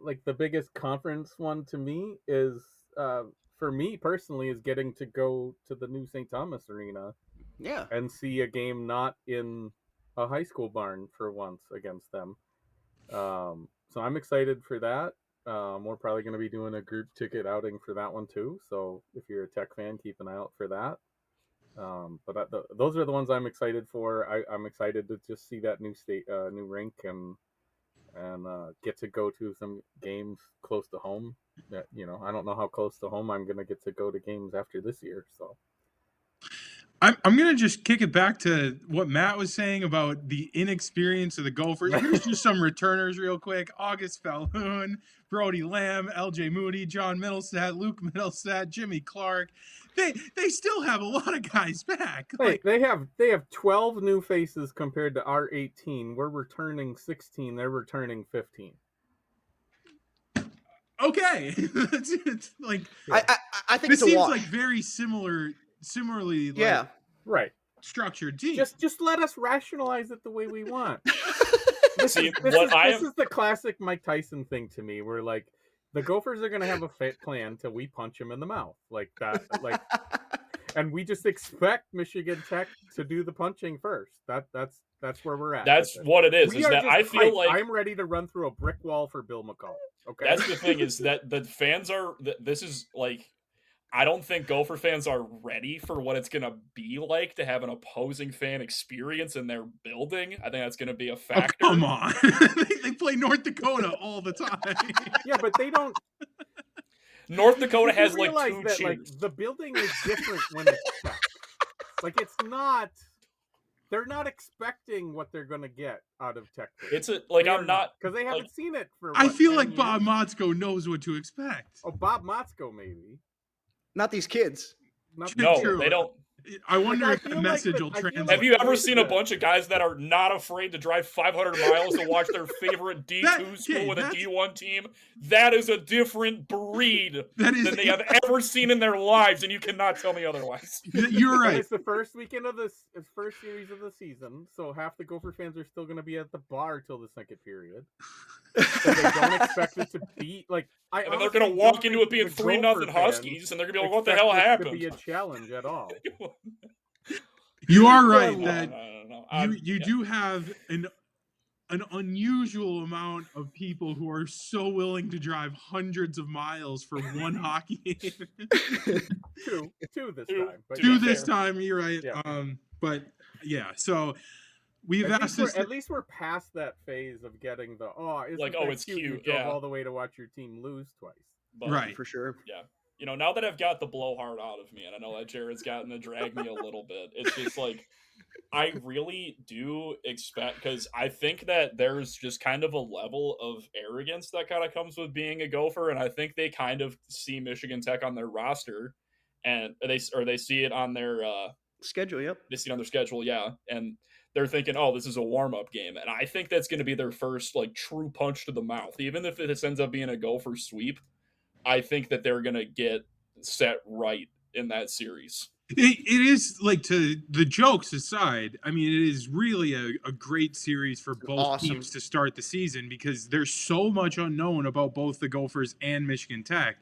like the biggest conference one to me is, for me personally, is getting to go to the new St. Thomas Arena. Yeah. And see a game not in a high school barn for once against them. So I'm excited for that. We're probably going to be doing a group ticket outing for that one too. So if you're a Tech fan, keep an eye out for that. But those are the ones I'm excited for. I'm excited to just see that new rink and get to go to some games close to home. That, I don't know how close to home I'm going to get to go to games after this year. So. I'm going to just kick it back to what Matt was saying about the inexperience of the Gophers. Here's just some returners real quick. August Falhoun, Brody Lamb, LJ Moody, John Middlestat, Luke Middlestat, Jimmy Clark. They still have a lot of guys back. Hey, they have 12 new faces compared to our 18. We're returning 16. They're returning 15. Okay. it's like I think this it's a seems wash. like very similarly Yeah. Right. structured team. Just let us rationalize it the way we want. This is the classic Mike Tyson thing to me, where like the Gophers are going to have a fit plan till we punch him in the mouth like that, and we just expect Michigan Tech to do the punching first. That's where we're at. That's what it is. Is that I feel hyped. like I'm ready to run through a brick wall for Bill McCall. Okay, that's the thing, is that the fans are. This is like, I don't think Gopher fans are ready for what it's going to be like to have an opposing fan experience in their building. I think that's going to be a factor. Oh, come on. They play North Dakota all the time. Yeah, but they don't. North Dakota has like realize two that, cheers. like, the building is different when it's Tech. Like, it's not. They're not expecting what they're going to get out of Tech. It's I'm not, because they haven't seen it for. I feel 10 like years? Bob Motzko knows what to expect. Oh, Bob Motzko, maybe. Not these kids. no, True. they don't. I wonder Like, if I the feel message like will that- I feel translate. like Have you ever there's seen a bunch of guys that are not afraid to drive 500 miles to watch their favorite D2 school with a D1 team? That is a different breed That is- than they have ever seen in their lives, and you cannot tell me otherwise. You're And right. it's the first weekend of it's first series of the season, so half the Gopher fans are still going to be at the bar till the second period. So they don't expect it to be like. And then they're going to walk into it being 3-0 Huskies, and they're going to be like, "What the hell happened?" To be a challenge at all. You are right I that don't know. you do have an unusual amount of people who are so willing to drive hundreds of miles for one hockey game. Two this time. But Two yeah. this time, you're right. Yeah. But yeah, so we've asked this. At least we're past that phase of getting the it's cute. You drove all the way to watch your team lose twice. But, Right. For sure. Yeah. Now that I've got the blowhard out of me, and I know that Jared's gotten to drag me a little bit, it's just like, I really do expect, because I think that there's just kind of a level of arrogance that kind of comes with being a Gopher, and I think they kind of see Michigan Tech on their roster, and they see it on their Schedule, yep. they see it on their schedule, yeah, and they're thinking, oh, this is a warm-up game, and I think that's going to be their first like true punch to the mouth, even if it ends up being a Gopher sweep. I think that they're going to get set right in that series. It is, like, to the jokes aside, I mean, it is really a great series for both teams to start the season, because there's so much unknown about both the Gophers and Michigan Tech.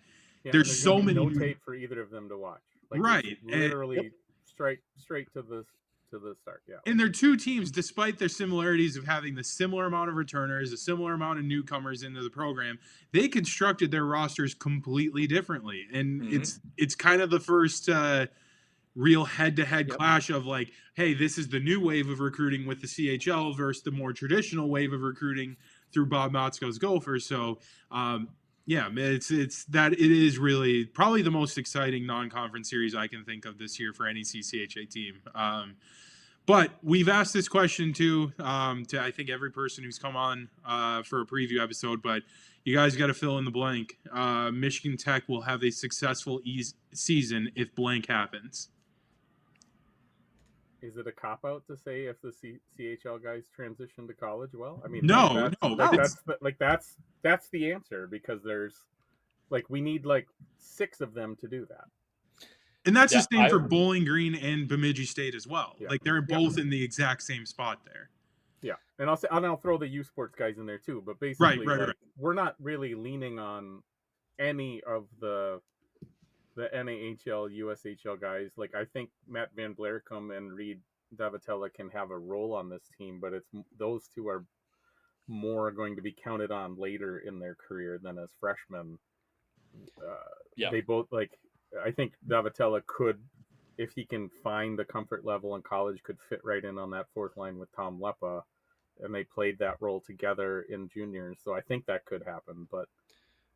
Yeah, There's so gonna be many no tape for either of them to watch. Like, Right. it's literally straight to the start. Yeah. And they're two teams, despite their similarities of having the similar amount of returners, a similar amount of newcomers into the program, they constructed their rosters completely differently. And it's kind of the first real head-to-head clash of like, hey, this is the new wave of recruiting with the CHL versus the more traditional wave of recruiting through Bob Motzko's Gophers. So Yeah, man, it's that it is really probably the most exciting non-conference series I can think of this year for any CCHA team. But we've asked this question to I think every person who's come on for a preview episode, but you guys got to fill in the blank. Michigan Tech will have a successful season if blank happens. Is it a cop out to say if the CHL guys transition to college? Well, I mean, No. that's the answer, because there's we need 6 of them to do that. And that's the same for Bowling Green and Bemidji State as well. Yeah. They're both in the exact same spot there. Yeah, and I'll throw the U Sports guys in there too. But basically, we're not really leaning on any of the NAHL, USHL guys. I think Matt Van Blericum and Reed Davatella can have a role on this team, but those two are more going to be counted on later in their career than as freshmen. They both I think Davatella could, if he can find the comfort level in college, could fit right in on that fourth line with Tom Leppa, and they played that role together in juniors. So I think that could happen, but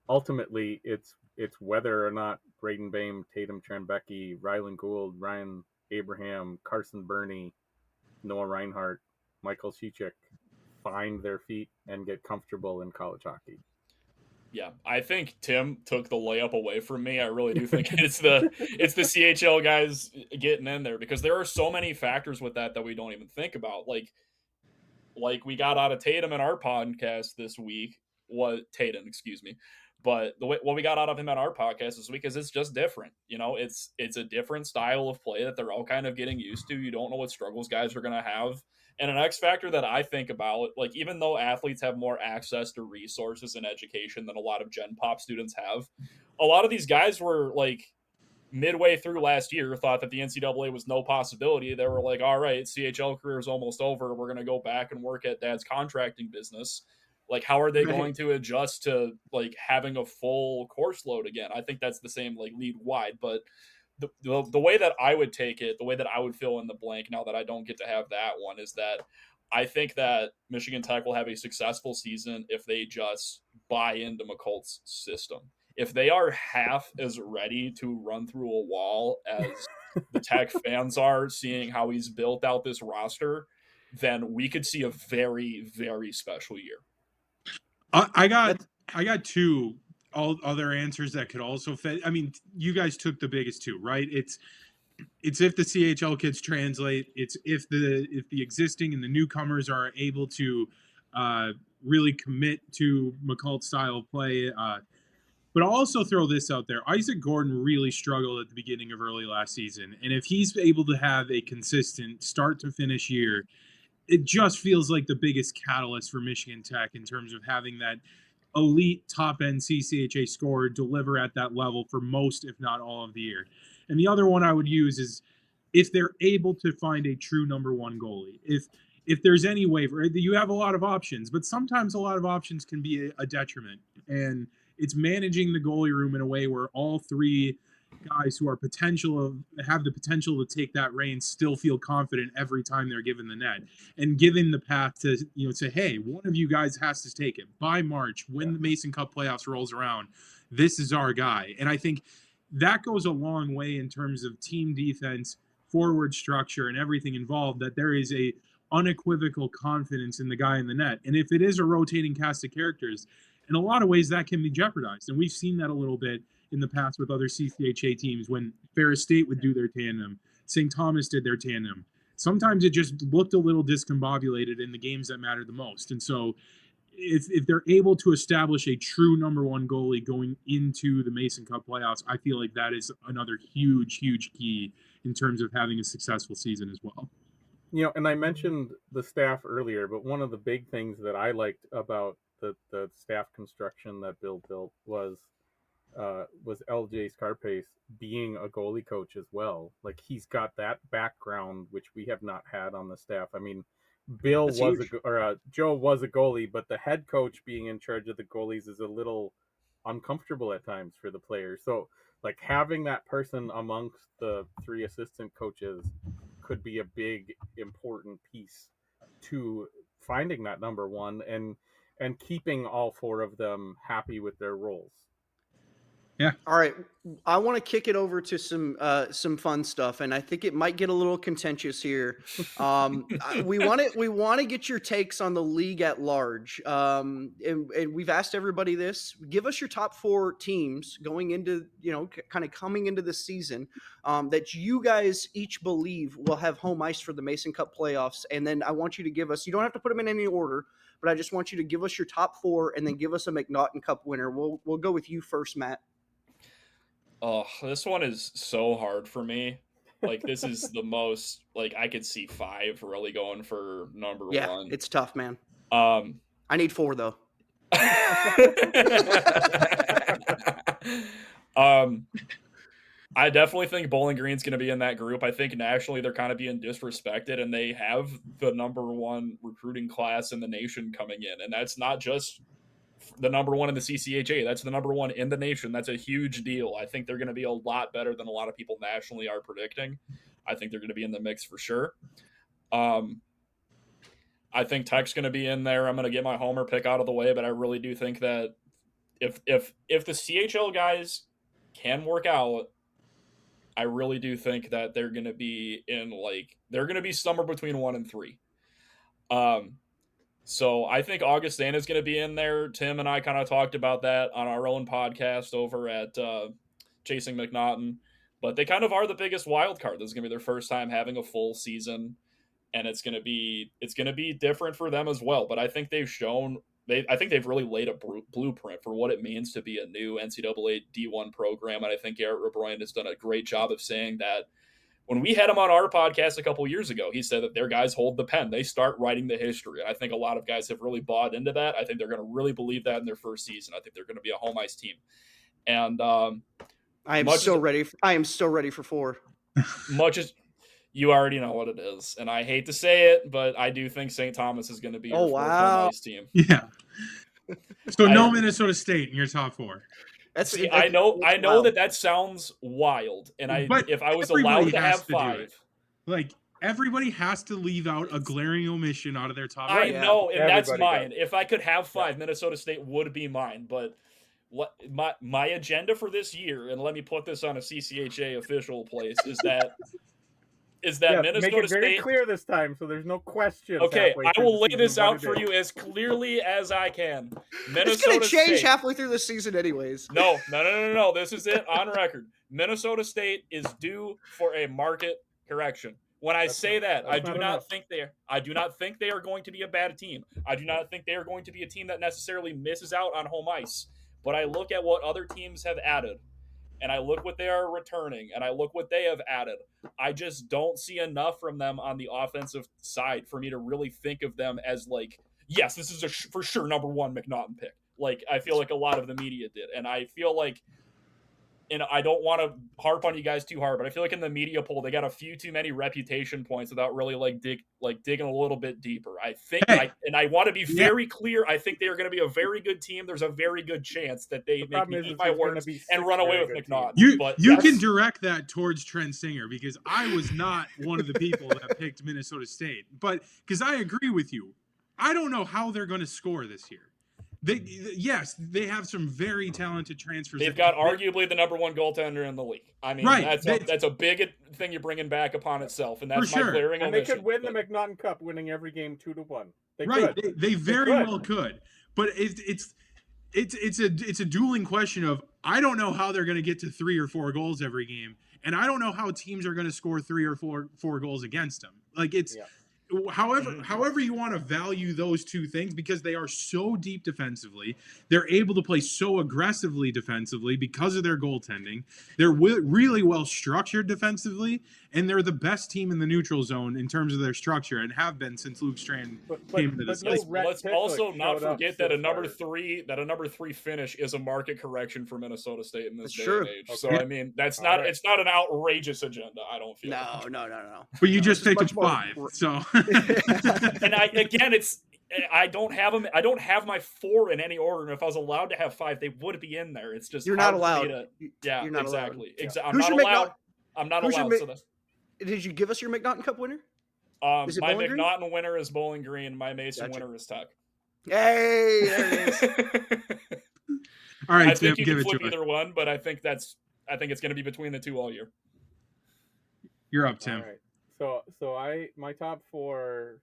ultimately it's whether or not Braden Bame, Tatum Tranbecki, Rylan Gould, Ryan Abraham, Carson Burney, Noah Reinhardt, Michael Shechik find their feet and get comfortable in college hockey. Yeah, I think Tim took the layup away from me. I really do think it's the CHL guys getting in there, because there are so many factors with that we don't even think about. Like we got out of Tatum in our podcast this week. Excuse me. But what we got out of him at our podcast this week is it's just different. It's a different style of play that they're all kind of getting used to. You don't know what struggles guys are going to have. And an X factor that I think about, even though athletes have more access to resources and education than a lot of Gen Pop students have, a lot of these guys were midway through last year thought that the NCAA was no possibility. They were like, all right, CHL career is almost over. We're going to go back and work at dad's contracting business. How are they going to adjust to having a full course load again? I think that's the same league wide, but the way that I would take it, the way that I would fill in the blank now that I don't get to have that one, is that I think that Michigan Tech will have a successful season if they just buy into McCult's system. If they are half as ready to run through a wall as the Tech fans are seeing how he's built out this roster, then we could see a very, very special year. I got two other answers that could also fit. I mean, you guys took the biggest two, right? It's if the CHL kids translate. It's if the existing and the newcomers are able to really commit to McCult's style of play. But I'll also throw this out there. Isaac Gordon really struggled at the beginning of early last season. And if he's able to have a consistent start to finish year, it just feels like the biggest catalyst for Michigan Tech in terms of having that elite top-end CCHA scorer deliver at that level for most, if not all, of the year. And the other one I would use is if they're able to find a true number one goalie. If there's any waiver, you have a lot of options, but sometimes a lot of options can be a detriment. And it's managing the goalie room in a way where all three guys who have the potential to take that reign still feel confident every time they're given the net, and giving the path to say, hey, one of you guys has to take it by March when the Mason Cup playoffs rolls around. This is our guy. And I think that goes a long way in terms of team defense, forward structure, and everything involved, that there is a unequivocal confidence in the guy in the net. And if it is a rotating cast of characters, in a lot of ways that can be jeopardized. And we've seen that a little bit in the past with other CCHA teams when Ferris State would do their tandem, St. Thomas did their tandem. Sometimes it just looked a little discombobulated in the games that mattered the most. And so if they're able to establish a true number one goalie going into the Mason Cup playoffs, I feel like that is another huge, huge key in terms of having a successful season as well. And I mentioned the staff earlier, but one of the big things that I liked about the staff construction that Bill built was LJ Scarpace being a goalie coach as well. He's got that background, which we have not had on the staff. I mean, Joe was a goalie, but the head coach being in charge of the goalies is a little uncomfortable at times for the players. So having that person amongst the three assistant coaches could be a big, important piece to finding that number one. And and keeping all 4 of them happy with their roles. Yeah. All right. I want to kick it over to some fun stuff, and I think it might get a little contentious here. We want to get your takes on the league at large. And we've asked everybody this. Give us your top 4 teams going into, kind of coming into the season that you guys each believe will have home ice for the Mason Cup playoffs. And then I want you to give us, you don't have to put them in any order, but I just want you to give us your top 4 and then give us a MacNaughton Cup winner. We'll go with you first, Matt. Oh, this one is so hard for me. Like, this is the most, like, I could see 5 really going for number 1. Yeah, it's tough, man. I need 4 though. I definitely think Bowling Green's going to be in that group. I think nationally they're kind of being disrespected, and they have the number 1 recruiting class in the nation coming in, and that's not just the number 1 in the CCHA. That's the number 1 in the nation. That's a huge deal. I think they're going to be a lot better than a lot of people nationally are predicting. I think they're going to be in the mix for sure. I think Tech's going to be in there. I'm going to get my homer pick out of the way, but I really do think that if the CHL guys can work out, I really do think that they're going to be in, like, they're going to be somewhere between 1 and 3. So I think Augustana is going to be in there. Tim and I kind of talked about that on our own podcast over at Chasing MacNaughton. But they kind of are the biggest wild card. This is going to be their first time having a full season, and it's going to be different for them as well. But I think they've shown I think they've really laid a blueprint for what it means to be a new NCAA D1 program, and I think Garrett Rubado has done a great job of saying that. When we had him on our podcast a couple years ago, he said that their guys hold the pen. They start writing the history. I think a lot of guys have really bought into that. I think they're going to really believe that in their first season. I think they're going to be a home ice team. And I am so ready for 4. Much as you already know what it is, and I hate to say it, but I do think St. Thomas is going to be your fourth home ice team. Yeah. So no Minnesota State in your top 4. I know that sounds wild, and if I was allowed to have 5, like, everybody has to leave out a glaring omission out of their top. I know, and that's mine. If I could have 5, Minnesota State would be mine. But my agenda for this year, and let me put this on a CCHA official place, is that Minnesota make it very State clear this time, so there's no question. Okay, I will lay this out for you as clearly as I can. It's going to change halfway through the season, anyways. No. This is it on record. Minnesota State is due for a market correction. When I say that, I do not think they are going to be a bad team. I do not think they are going to be a team that necessarily misses out on home ice. But I look at what other teams have added, and I look what they are returning, and I look what they have added. I just don't see enough from them on the offensive side for me to really think of them as, like, yes, this is for sure number 1 MacNaughton pick. Like, I feel like a lot of the media did. And I feel like, and I don't want to harp on you guys too hard, but I feel like in the media poll, they got a few too many reputation points without really digging a little bit deeper. I think, and I want to be very clear, I think they are going to be a very good team. There's a very good chance that they make me eat my words and run away with MacNaughton. You can direct that towards Trent Singer, because I was not one of the people that picked Minnesota State. But because I agree with you, I don't know how they're going to score this year. They have some very talented transfers. They've got arguably the number 1 goaltender in the league. I mean, that's a big thing you're bringing back upon itself, and that's my glaring omission. And they could win the MacNaughton Cup, winning every game 2-1. They very well could, but it's a dueling question of, I don't know how they're going to get to 3 or 4 goals every game, and I don't know how teams are going to score 3 or 4 goals against them. Like, it's. Yeah. However you want to value those two things, because they are so deep defensively, they're able to play so aggressively defensively because of their goaltending. They're really well structured defensively, and they're the best team in the neutral zone in terms of their structure, and have been since Luke Strand came into this. Let's also not forget that a number 3 finish is a market correction for Minnesota State in this day and age. So I mean, it's not an outrageous agenda. I don't feel. No. But you just picked a 5, so. And I don't have them. I don't have my 4 in any order. And if I was allowed to have 5, they would be in there. It's just you're not allowed. You're not exactly. Allowed. Yeah. I'm not allowed. I'm not allowed. Did you give us your MacNaughton Cup winner? My MacNaughton winner is Bowling Green. My Mason winner is Tech. Hey, there it is. All right, I Tim, think you give can it flip to either it. one, but I think it's going to be between the two all year. You're up, Tim. All right. So my top 4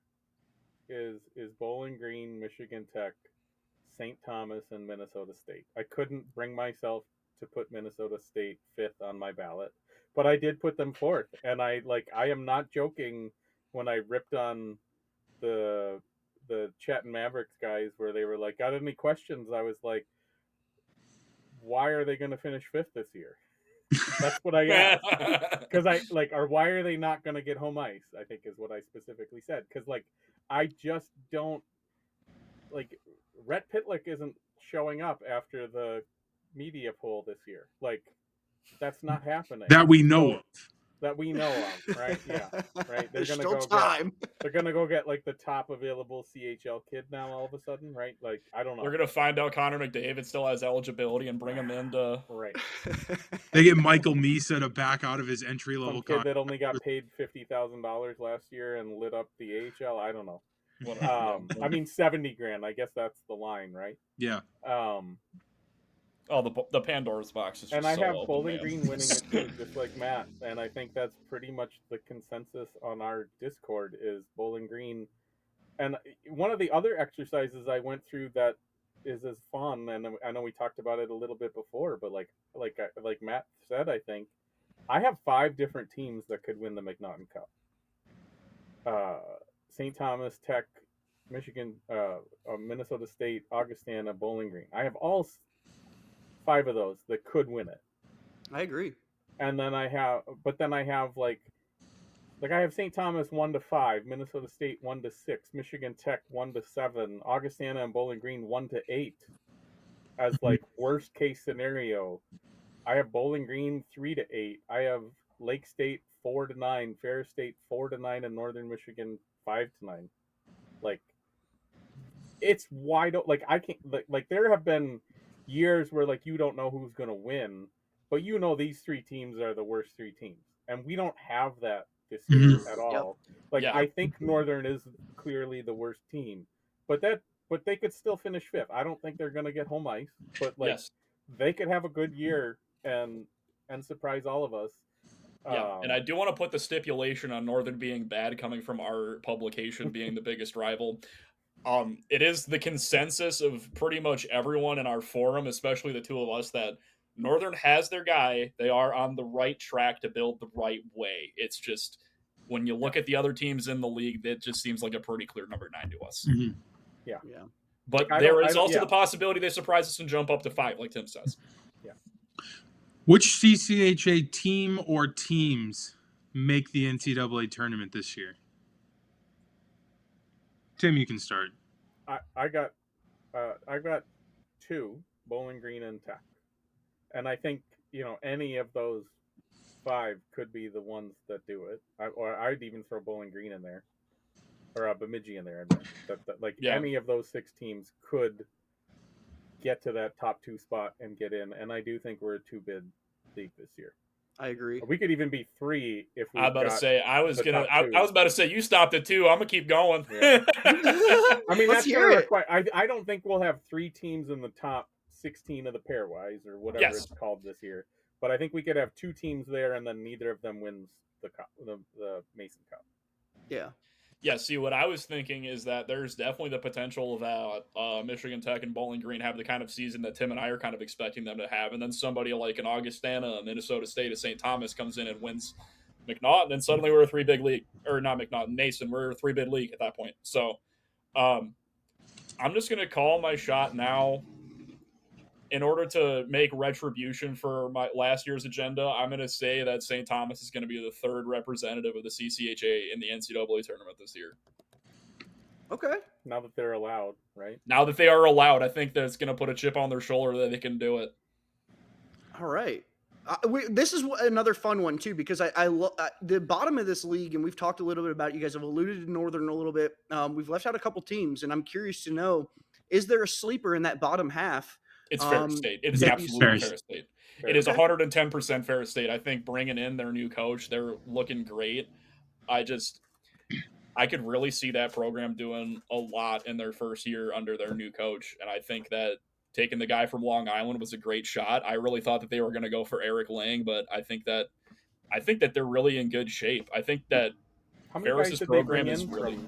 is Bowling Green, Michigan Tech, St. Thomas, and Minnesota State. I couldn't bring myself to put Minnesota State 5th on my ballot, but I did put them 4th. And I am not joking when I ripped on the Chat and Mavericks guys where they were like, got any questions? I was like, why are they going to finish 5th this year? That's what I asked. Because or why are they not going to get home ice? I think is what I specifically said. Because I just don't Rhett Pitlick isn't showing up after the media poll this year. That's not happening. That we know of. That we know of, right? Yeah, right. There's still time. They're gonna go get the top available CHL kid now. All of a sudden, right? I don't know. We're gonna find out Connor McDavid still has eligibility and bring him into. Right. They get Michael Misa to back out of his entry level kid that only got paid $50,000 last year and lit up the AHL. I don't know. I mean, $70,000. I guess that's the line, right? Yeah. Oh, the Pandora's box is just and I so have open, Bowling man. Green winning it too, just like Matt. And I think that's pretty much the consensus on our Discord is Bowling Green. And one of the other exercises I went through that is as fun, and I know we talked about it a little bit before, but like Matt said, I think I have 5 different teams that could win the MacNaughton Cup. St. Thomas, Tech, Michigan, Minnesota State, Augustana, Bowling Green. I have all 5 of those that could win it. I agree. And then I have I have St. Thomas 1-5, Minnesota State 1-6, Michigan Tech 1-7, Augustana and Bowling Green 1-8 as worst case scenario. I have Bowling Green 3-8. I have Lake State 4-9, Ferris State 4-9, and Northern Michigan 5-9. It's wide open. I can't there have been years where you don't know who's going to win, but these 3 teams are the worst 3 teams, and we don't have that this year at all. I think Northern is clearly the worst team, but they could still finish 5th. I don't think they're going to get home ice, but they could have a good year and surprise all of us. Yeah, and I do want to put the stipulation on Northern being bad coming from our publication being the biggest rival. It is the consensus of pretty much everyone in our forum, especially the 2 of us, that Northern has their guy. They are on the right track to build the right way. It's just when you look at the other teams in the league, it just seems like a pretty clear number 9 to us. Mm-hmm. Yeah. But there is also the possibility they surprise us and jump up to 5, like Tim says. Yeah. Which CCHA team or teams make the NCAA tournament this year? Tim, you can start. I got 2, Bowling Green and Tech, and I think any of those 5 could be the ones that do it. I'd even throw Bowling Green in there, or Bemidji in there. Any of those 6 teams could get to that top 2 spot and get in. And I do think we're a 2-bid league this year. I agree. We could even be 3 if we. I was about to say you stopped at 2. I'm gonna keep going. Yeah. I mean, Let's hear it. I don't think we'll have 3 teams in the top 16 of the pairwise or whatever it's called this year. But I think we could have 2 teams there, and then neither of them wins the cup, the Mason Cup. Yeah. Yeah, see, what I was thinking is that there's definitely the potential that Michigan Tech and Bowling Green have the kind of season that Tim and I are kind of expecting them to have, and then somebody like an Augustana, Minnesota State, a St. Thomas comes in and wins MacNaughton, and suddenly we're a 3-bid league. Or not MacNaughton, Nason, we're a 3-bid league at that point. So I'm just going to call my shot now. In order to make retribution for my last year's agenda, I'm going to say that St. Thomas is going to be the 3rd representative of the CCHA in the NCAA tournament this year. Okay. Now that they're allowed, right? Now that they are allowed, I think that's going to put a chip on their shoulder that they can do it. All right. This is another fun one, too, because I the bottom of this league, and we've talked a little bit about it. You guys have alluded to Northern a little bit. We've left out a couple teams, and I'm curious to know, is there a sleeper in that bottom half? It's Ferris State. It is absolutely Ferris State. It is 110% Ferris State. I think bringing in their new coach, they're looking great. I could really see that program doing a lot in their first year under their new coach. And I think that taking the guy from Long Island was a great shot. I really thought that they were going to go for Eric Lang, but I think that they're really in good shape. I think that How many Ferris's guys did they program bring is in really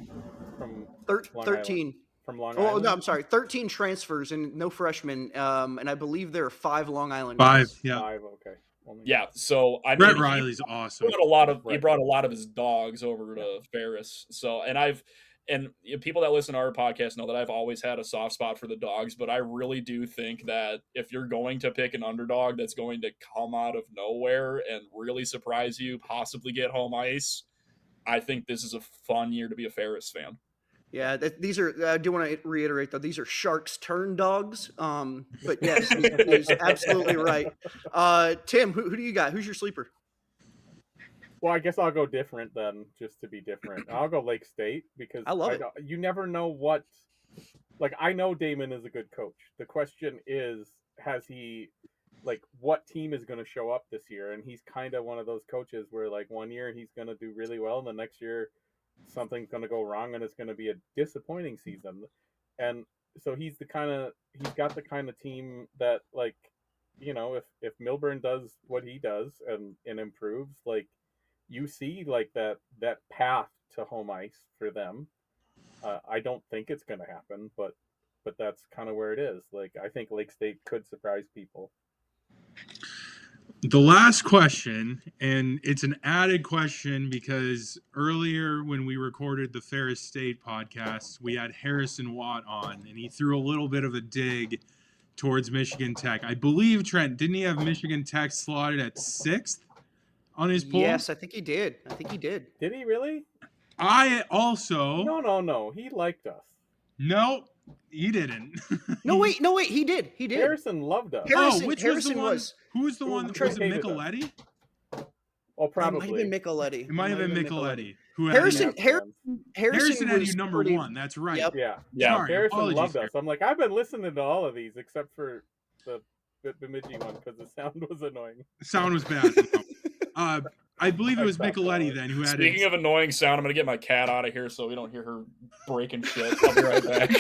from Long 13. Island? From Long Oh, Island? no, I'm sorry. 13 transfers and no freshmen. And I believe there are 5 Long Island 5, guys. yeah. 5, okay. Only yeah. So I Brett mean, Riley's awesome. he brought a lot of his dogs over to Ferris. So and people that listen to our podcast know that I've always had a soft spot for the dogs, but I really do think that if you're going to pick an underdog that's going to come out of nowhere and really surprise you, possibly get home ice, I think this is a fun year to be a Ferris fan. Yeah, these are. I do want to reiterate though; these are Sharks turn dogs. But yes, he's absolutely right. Tim, who do you got? Who's your sleeper? Well, I guess I'll go different then, just to be different. I'll go Lake State because I love it. You never know what. Like, I know Damon is a good coach. The question is, has he, like, what team is going to show up this year? And he's kind of one of those coaches where, like, one year he's going to do really well, and the next year something's going to go wrong, and it's going to be a disappointing season. And so he's got the kind of team that, like, you know, if Milburn does what he does and improves, like, you see like that path to home ice for them. I don't think it's going to happen, but that's kind of where it is. Like, I think Lake State could surprise people. The last question, and it's an added question because earlier when we recorded the Ferris State podcast, we had Harrison Watt on, and he threw a little bit of a dig towards Michigan Tech. I believe, Trent, didn't he have Michigan Tech slotted at 6th on his poll? Yes, I think he did. Did he really? I also... No. He liked us. No, he didn't. No, wait. He did. Harrison loved us. Which Harrison was the one? Who was the one? Was it Micheletti? Oh, probably. It might have been Micheletti. It might have been Micheletti. Harrison had you number 1. That's right. Yep. Yeah. Sorry, Harrison loved us. I'm like, I've been listening to all of these except for the Bemidji one because the sound was annoying. The sound was bad. I believe it was Micheletti then who had. Speaking of annoying sound, I'm gonna get my cat out of here so we don't hear her breaking shit. I'll be right back.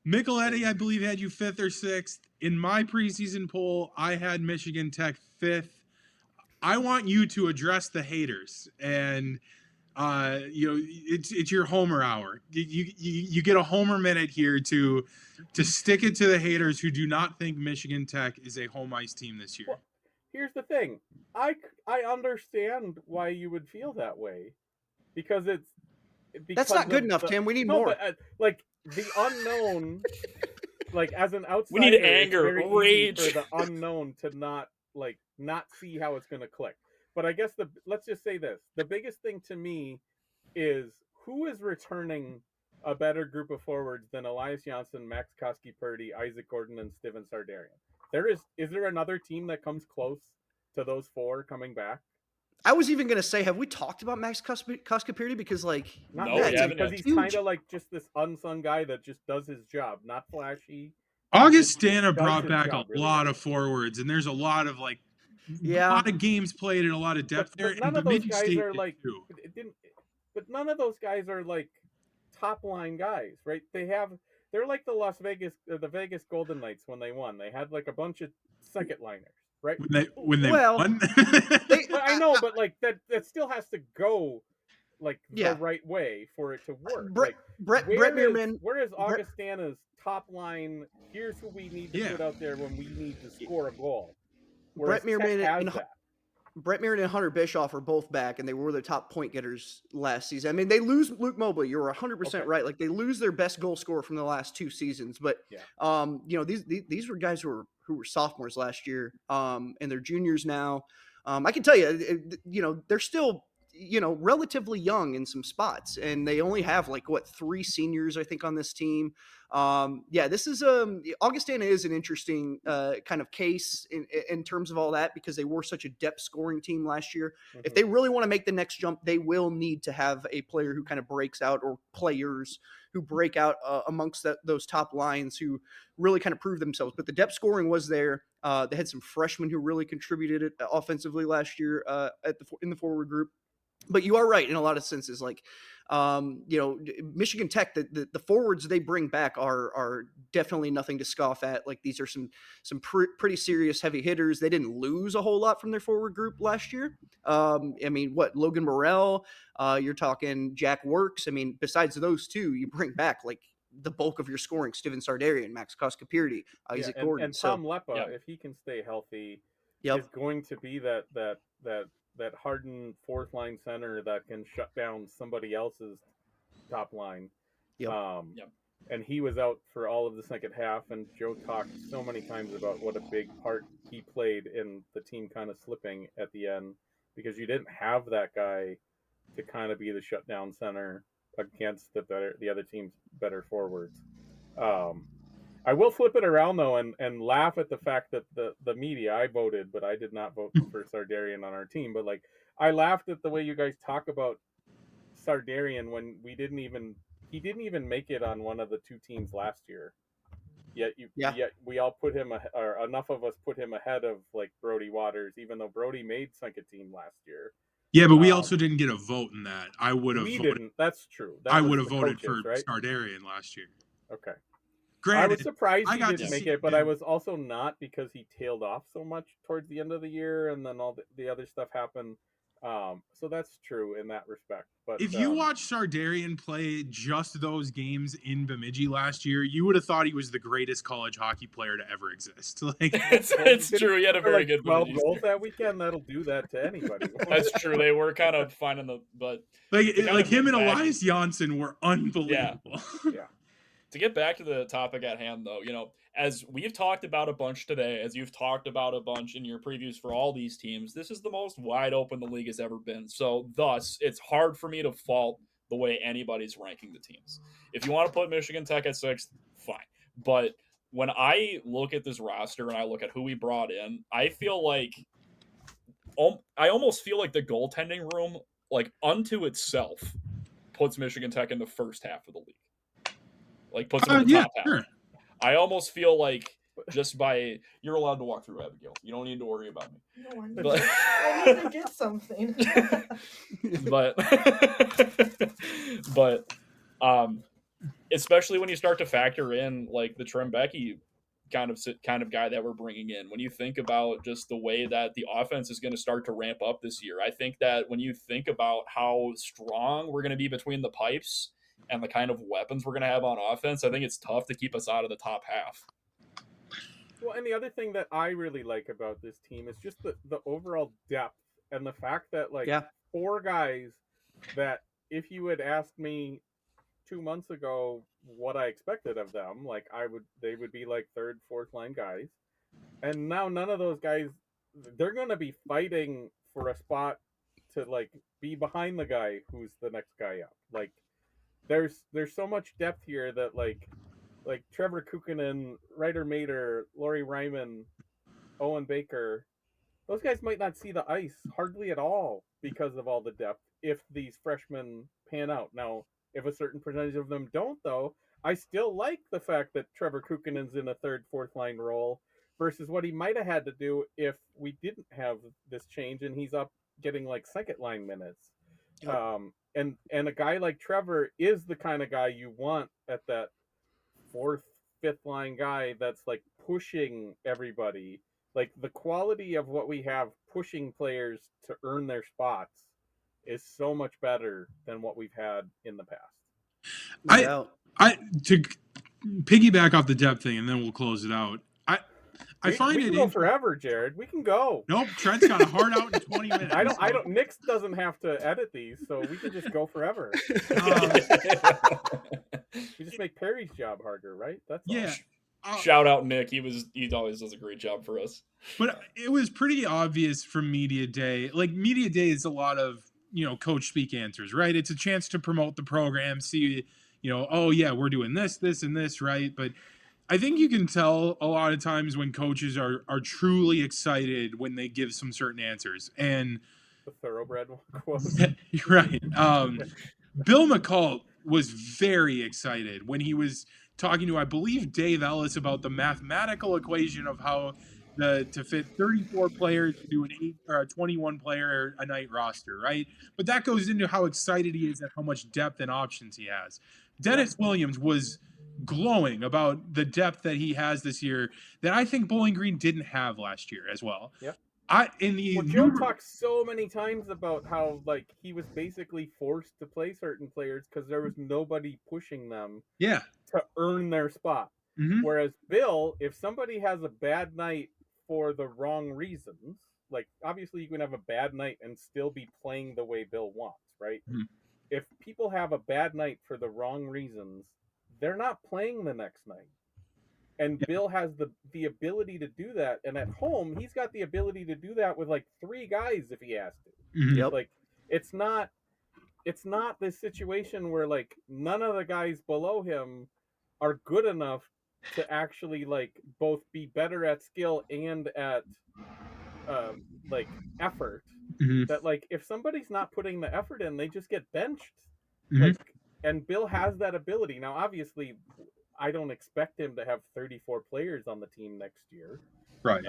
Micheletti, I believe, had you 5th or 6th. In my preseason poll, I had Michigan Tech 5th. I want you to address the haters, and it's your homer hour. You get a homer minute here to stick it to the haters who do not think Michigan Tech is a home ice team this year. Well, here's the thing. I understand why you would feel that way because that's not good enough, Tim. We need more. But, like the unknown, like as an outsider, we need anger, rage for the unknown to not see how it's going to click. But I guess let's just say this: the biggest thing to me is who is returning a better group of forwards than Elias Janssen, Max Koski-Purdy, Isaac Gordon, and Steven Sardarian. Is there another team that comes close to those 4 coming back? I was even going to say, have we talked about Max Koski-Purdy? Because, like, because he's kind of like just this unsung guy that just does his job, not flashy. Augustana brought back a lot of forwards, and there's a lot of, like, a lot of games played and a lot of depth there. None of those guys are like, but none of those guys are like top line guys, right? They're like the Vegas Golden Knights when they won. They had like a bunch of second liners, right? When they won. I know, but like that still has to go like the right way for it to work. Brett Meerman. Where is Augustana's top line? Here's who we need to put out there when we need to score a goal. Brett Meerman and Hunter Bischoff are both back, and they were the top point getters last season. I mean, they lose Luke Mobley. You're 100% right. Like, they lose their best goal scorer from the last 2 seasons. But, these were guys who were sophomores last year, and they're juniors now. I can tell you, they're still, relatively young in some spots, and they only have 3 seniors, I think, on this team. This is Augustana is an interesting kind of case in terms of all that, because they were such a depth scoring team last year. Mm-hmm. If they really want to make the next jump, they will need to have a player who kind of breaks out, or players who break out amongst those top lines who really kind of prove themselves. But the depth scoring was there. They had some freshmen who really contributed offensively last year in the forward group. But you are right in a lot of senses. Like, Michigan Tech, the forwards they bring back are definitely nothing to scoff at. Like, these are some pretty serious heavy hitters. They didn't lose a whole lot from their forward group last year. Logan Morrell, you're talking Jack Works. I mean, besides those two, you bring back like the bulk of your scoring: Steven Sardarian, Max Koskapirti, Isaac Gordon, and Tom Lepa, if he can stay healthy, is going to be that hardened fourth line center that can shut down somebody else's top line. And he was out for all of the second half, and Joe talked so many times about what a big part he played in the team kind of slipping at the end, because you didn't have that guy to kind of be the shutdown center against the other team's better forwards. I will flip it around though and laugh at the fact that the media, I voted, but I did not vote for Sardarian on our team. But like, I laughed at the way you guys talk about Sardarian when he didn't even make it on one of the two teams last year. Yet we all put him, or enough of us put him ahead of like Brody Waters, even though Brody made second team last year. Yeah, but we also didn't get a vote in that. I would have voted. Didn't. That's true. I would have voted for Sardarian last year. Okay. Granted, I was surprised he didn't make it, but him. I was also not, because he tailed off so much towards the end of the year, and then all the other stuff happened. So that's true in that respect. But if you watch Sardarian play just those games in Bemidji last year, you would have thought he was the greatest college hockey player to ever exist. Like, it's true. He had a very good 12 goals that weekend. That'll do that to anybody. That's true. They were kind of finding but like him and Elias Janssen were unbelievable. Yeah. To get back to the topic at hand, though, as we've talked about a bunch today, as you've talked about a bunch in your previews for all these teams, this is the most wide open the league has ever been. So thus, it's hard for me to fault the way anybody's ranking the teams. If you want to put Michigan Tech at 6th, fine. But when I look at this roster and I look at who we brought in, I almost feel like the goaltending room, like unto itself, puts Michigan Tech in the first half of the league. Like, puts them in the top half. Sure. I almost feel like you're allowed to walk through, Abigail. You don't need to worry about me. No, I need to get something. but especially when you start to factor in like the Trembecki kind of guy that we're bringing in. When you think about just the way that the offense is going to start to ramp up this year, I think that when you think about how strong we're going to be between the pipes and the kind of weapons we're going to have on offense, I think it's tough to keep us out of the top half. Well, and the other thing that I really like about this team is just the overall depth, and the fact that four guys that if you had asked me 2 months ago what I expected of them, like they would be like third, fourth line guys. And now none of those guys, they're going to be fighting for a spot to like be behind the guy who's the next guy up. Like, there's so much depth here that like Trevor Kukkonen, Ryder Mader, Laurie Ryman, Owen Baker, those guys might not see the ice hardly at all because of all the depth if these freshmen pan out. Now, if a certain percentage of them don't, though, I still like the fact that Trevor Kukkonen's in a third, fourth line role versus what he might have had to do if we didn't have this change and he's up getting like second line minutes. And a guy like Trevor is the kind of guy you want at that fourth, fifth line guy that's like pushing everybody. Like, the quality of what we have pushing players to earn their spots is so much better than what we've had in the past. I to piggyback off the depth thing, and then we'll close it out. We can go forever, Jared. We can go. Nope, Trent's got a hard out in 20 minutes. I don't. Nick doesn't have to edit these, so we can just go forever. We just make Perry's job harder, right? That's all. Shout out Nick. He always does a great job for us. But it was pretty obvious from media day. Like, media day is a lot of coach speak answers, right? It's a chance to promote the program, see oh yeah, we're doing this, and this, right? But I think you can tell a lot of times when coaches are truly excited when they give some certain answers. And the thoroughbred quote. Right. Bill McCall was very excited when he was talking to, I believe, Dave Ellis about the mathematical equation of how to fit 34 players into an 8 or a 21 player a night roster, right? But that goes into how excited he is and how much depth and options he has. Dennis Williams was glowing about the depth that he has this year that I think Bowling Green didn't have last year as well. Yep. Joe talked so many times about how like he was basically forced to play certain players because there was nobody pushing them to earn their spot. Mm-hmm. Whereas Bill, if somebody has a bad night for the wrong reasons, like obviously you can have a bad night and still be playing the way Bill wants, right? Mm-hmm. If people have a bad night for the wrong reasons, they're not playing the next night. And Bill has the ability to do that. And at home, he's got the ability to do that with like 3 guys if he has to. Mm-hmm. Yep. Like it's not this situation where like none of the guys below him are good enough to actually like both be better at skill and at like effort. Mm-hmm. That like if somebody's not putting the effort in, they just get benched. Mm-hmm. Like, and Bill has that ability. Now, obviously, I don't expect him to have 34 players on the team next year. Right.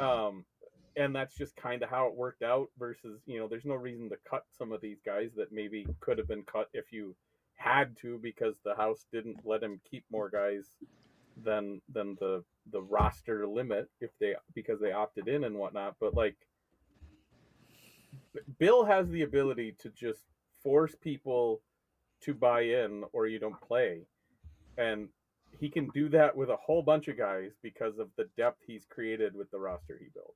And that's just kind of how it worked out versus, there's no reason to cut some of these guys that maybe could have been cut if you had to because the house didn't let him keep more guys than the roster limit because they opted in and whatnot. But like Bill has the ability to just force people to buy in or you don't play. And he can do that with a whole bunch of guys because of the depth he's created with the roster he built.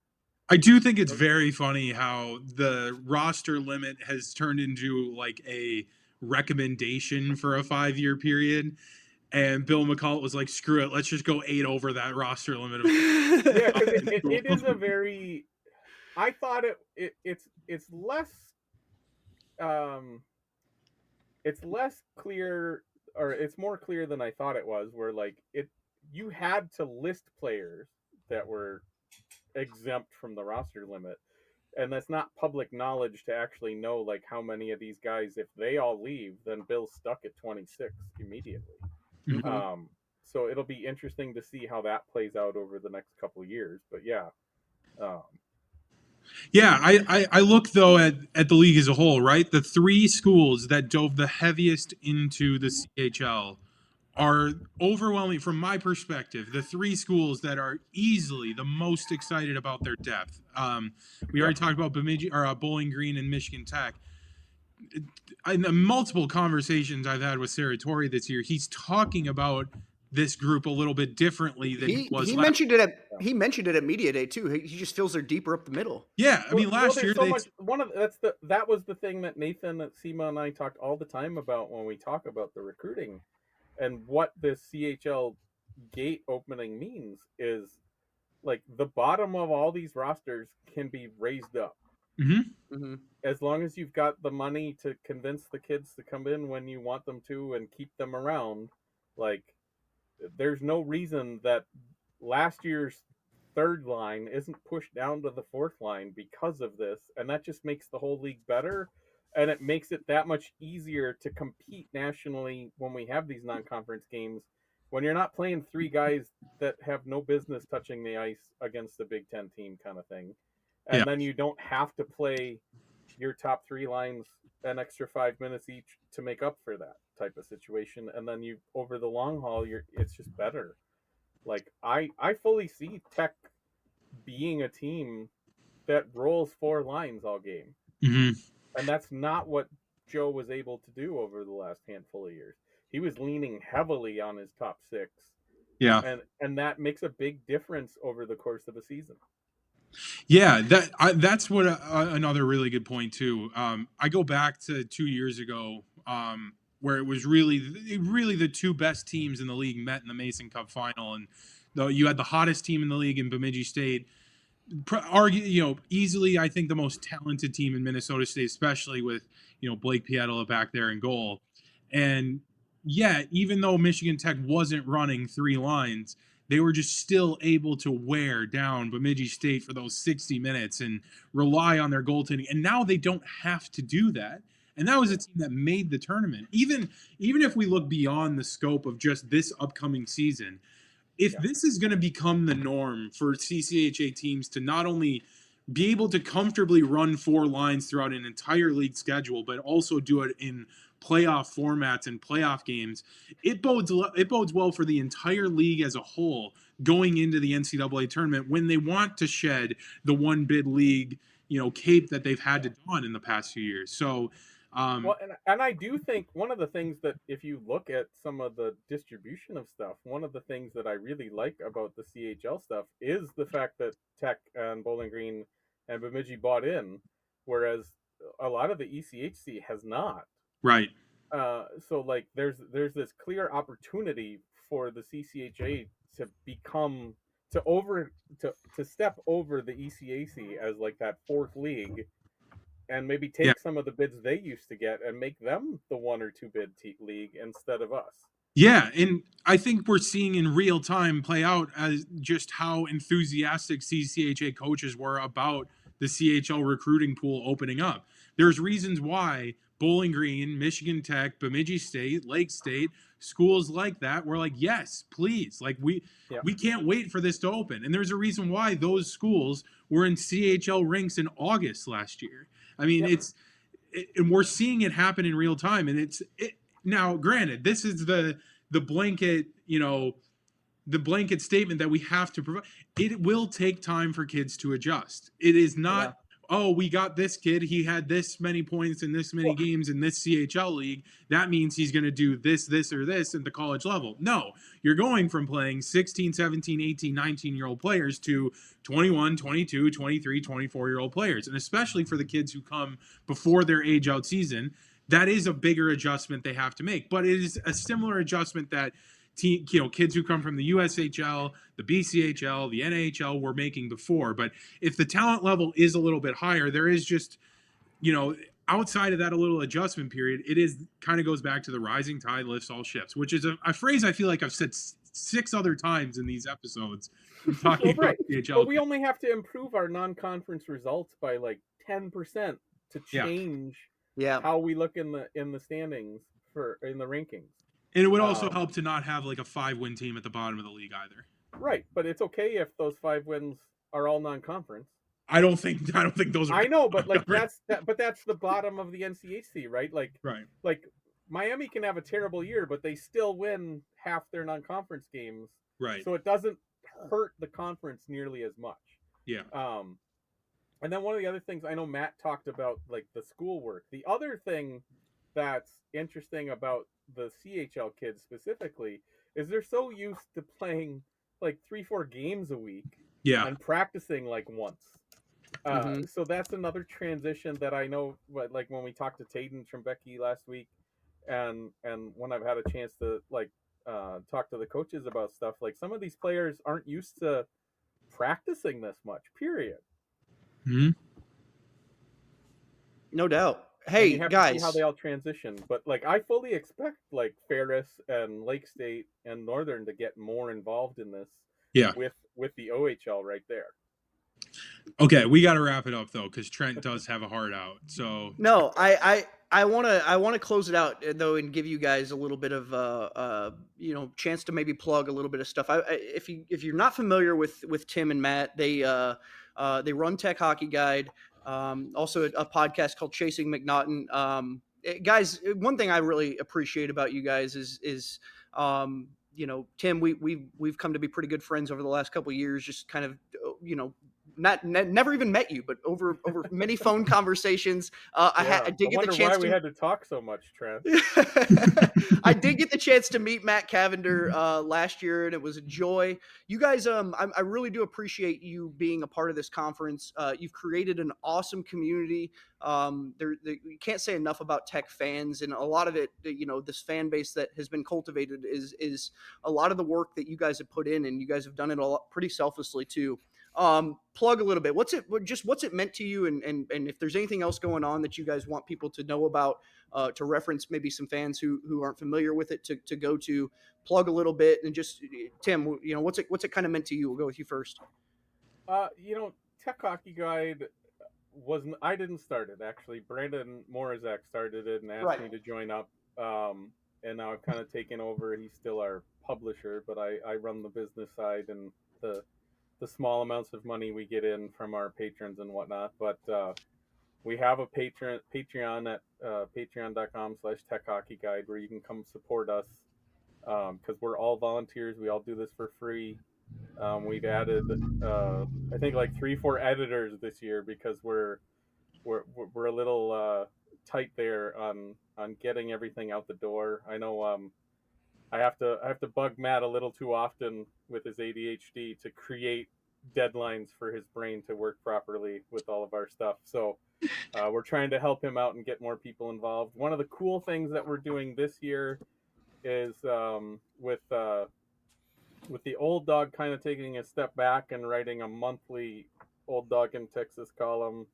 I do think it's very funny how the roster limit has turned into like a recommendation for a 5-year period. And Bill McCullough was like, screw it, let's just go 8 over that roster limit. Yeah, because it is a very... I thought it's less... it's less clear, or it's more clear than I thought it was, where like you had to list players that were exempt from the roster limit, and that's not public knowledge to actually know like how many of these guys, if they all leave, then Bill's stuck at 26 immediately. Mm-hmm. So it'll be interesting to see how that plays out over the next couple of years. But yeah. I look though at the league as a whole, right? The 3 schools that dove the heaviest into the CHL are overwhelming from my perspective. The 3 schools that are easily the most excited about their depth. We already talked about Bemidji or Bowling Green and Michigan Tech. In the multiple conversations I've had with Sartori this year, he's talking about this group a little bit differently than he was. He mentioned it at Media Day too. He just feels they're deeper up the middle. Yeah, I mean last year that was the thing that Nathan, Seema, and I talked all the time about when we talk about the recruiting, and what this CHL gate opening means is like the bottom of all these rosters can be raised up. Mm-hmm. Mm-hmm. As long as you've got the money to convince the kids to come in when you want them to and keep them around, like there's no reason that last year's 3rd line isn't pushed down to the 4th line because of this. And that just makes the whole league better. And it makes it that much easier to compete nationally when we have these non-conference games, when you're not playing 3 guys that have no business touching the ice against the Big Ten team kind of thing. And then you don't have to play your top 3 lines an extra 5 minutes each to make up for that type of situation. And then you, over the long haul, it's just better. Like I fully see Tech being a team that rolls 4 lines all game. Mm-hmm. And that's not what Joe was able to do over the last handful of years. He was leaning heavily on his top 6. Yeah. And that makes a big difference over the course of a season. Yeah, that's what another really good point too. I go back to 2 years ago, where it was really the 2 best teams in the league met in the Mason Cup final, and though you had the hottest team in the league in Bemidji State, easily I think the most talented team in Minnesota State, especially with Blake Pietila back there in goal, and even though Michigan Tech wasn't running 3 lines, they were just still able to wear down Bemidji State for those 60 minutes and rely on their goaltending. And now they don't have to do that. And that was a team that made the tournament. Even if we look beyond the scope of just this upcoming season, if this is going to become the norm for CCHA teams to not only be able to comfortably run 4 lines throughout an entire league schedule, but also do it in playoff formats and playoff games, it bodes well for the entire league as a whole going into the NCAA tournament when they want to shed the one bid league, cape that they've had to don in the past few years. So, well, and I do think one of the things that if you look at some of the distribution of stuff, one of the things that I really like about the CHL stuff is the fact that Tech and Bowling Green and Bemidji bought in, whereas a lot of the ECHC has not. right. So like there's this clear opportunity for the CCHA to become to step over the ECAC as like that 4th league, and maybe take some of the bids they used to get and make them the 1 or 2 bid league instead of us. Yeah, and I think we're seeing in real time play out as just how enthusiastic CCHA coaches were about the CHL recruiting pool opening up. There's reasons why Bowling Green, Michigan Tech, Bemidji State, Lake State, schools like that were like, yes, please. Like we can't wait for this to open. And there's a reason why those schools were in CHL rinks in August last year. I mean, and we're seeing it happen in real time. And now, granted, this is the blanket, the blanket statement that we have to provide. It will take time for kids to adjust. It is not, we got this kid. He had this many points in this many games in this CHL league. That means he's going to do this, or this at the college level. No, you're going from playing 16, 17, 18, 19-year-old players to 21, 22, 23, 24-year-old players. And especially for the kids who come before their age-out season, that is a bigger adjustment they have to make. But it is a similar adjustment that kids who come from the USHL, the BCHL, the NHL were making before. But if the talent level is a little bit higher, there is just, outside of that a little adjustment period, it is kind of goes back to the rising tide lifts all ships, which is a phrase I feel like I've said 6 other times in these episodes talking about the NHL. But we only have to improve our non-conference results by like 10% to change how we look in the standings in the rankings. And it would also help to not have like a 5-win team at the bottom of the league either. Right, but it's okay if those 5 wins are all non-conference. I don't think those are. I know, but like that's the bottom of the NCHC, right? Like Miami can have a terrible year, but they still win half their non-conference games. Right. So it doesn't hurt the conference nearly as much. Yeah. And then one of the other things I know Matt talked about, like the schoolwork. The other thing that's interesting about the CHL kids specifically is they're so used to playing like 3-4 games a week and practicing like once. So that's another transition that I know, like when we talked to Tayden Trembecki last week and when I've had a chance to like talk to the coaches about stuff, like some of these players aren't used to practicing this much, period. Mm-hmm. No doubt. Hey, you have guys, to see how they all transition, but like I fully expect like Ferris and Lake State and Northern to get more involved in this. With the OHL right there. Okay, we got to wrap it up though, because Trent does have a heart out. So no, I want to close it out though and give you guys a little bit of chance to maybe plug a little bit of stuff. If you're not familiar with Tim and Matt, they run Tech Hockey Guide. Also a podcast called Chasing MacNaughton. Guys, one thing I really appreciate about you guys is Tim, we've come to be pretty good friends over the last couple of years, just kind of, never even met you, but over many phone conversations. I did get the chance. Why we had to talk so much, Trent. I did get the chance to meet Matt Cavender last year, and it was a joy. You guys, I really do appreciate you being a part of this conference. You've created an awesome community. You can't say enough about Tech fans, and a lot of it, this fan base that has been cultivated is a lot of the work that you guys have put in, and you guys have done it pretty selflessly too. Plug a little bit. What's it meant to you? And if there's anything else going on that you guys want people to know about, to reference maybe some fans who aren't familiar with it to go to, plug a little bit. And just, Tim, what's it kind of meant to you? We'll go with you first. Tech Hockey Guide I didn't start it actually. Brandon Morazak started it and asked me to join up. and now I've kind of taken over. He's still our publisher, but I run the business side and the small amounts of money we get in from our patrons and whatnot. But we have a Patreon at patreon.com/techhockeyguide where you can come support us because we're all volunteers. We all do this for free. We've added I think like 3-4 editors this year because we're a little tight there on getting everything out the door. I know I have to bug Matt a little too often with his ADHD to create deadlines for his brain to work properly with all of our stuff. So we're trying to help him out and get more people involved. One of the cool things that we're doing this year is with the Old Dog kind of taking a step back and writing a monthly Old Dog in Texas column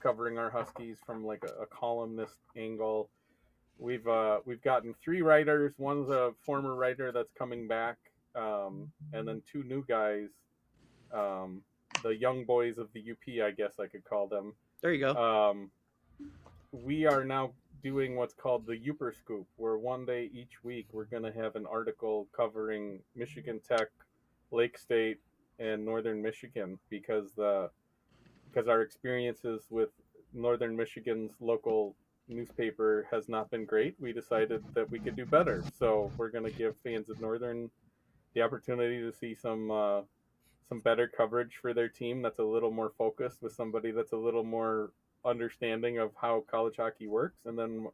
covering our Huskies from like a columnist angle. We've gotten 3 writers. One's a former writer that's coming back, and then 2 new guys, the young boys of the UP, I guess I could call them. There you go. We are now doing what's called the Uper Scoop, where one day each week we're going to have an article covering Michigan Tech, Lake State, and Northern Michigan because our experiences with Northern Michigan's local newspaper has not been great. We decided that we could do better, so we're going to give fans of Northern the opportunity to see some better coverage for their team that's a little more focused with somebody that's a little more understanding of how college hockey works. And then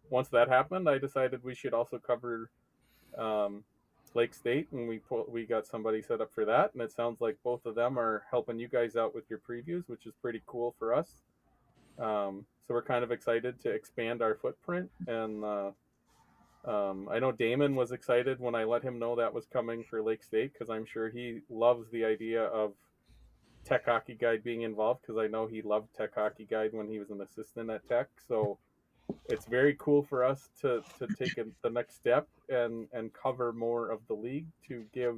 once that happened, I decided we should also cover Lake State, and we got somebody set up for that. And it sounds like both of them are helping you guys out with your previews, which is pretty cool for us. So we're kind of excited to expand our footprint. And I know Damon was excited when I let him know that was coming for Lake State, because I'm sure he loves the idea of Tech Hockey Guide being involved, because I know he loved Tech Hockey Guide when he was an assistant at Tech. So it's very cool for us to take the next step and cover more of the league to give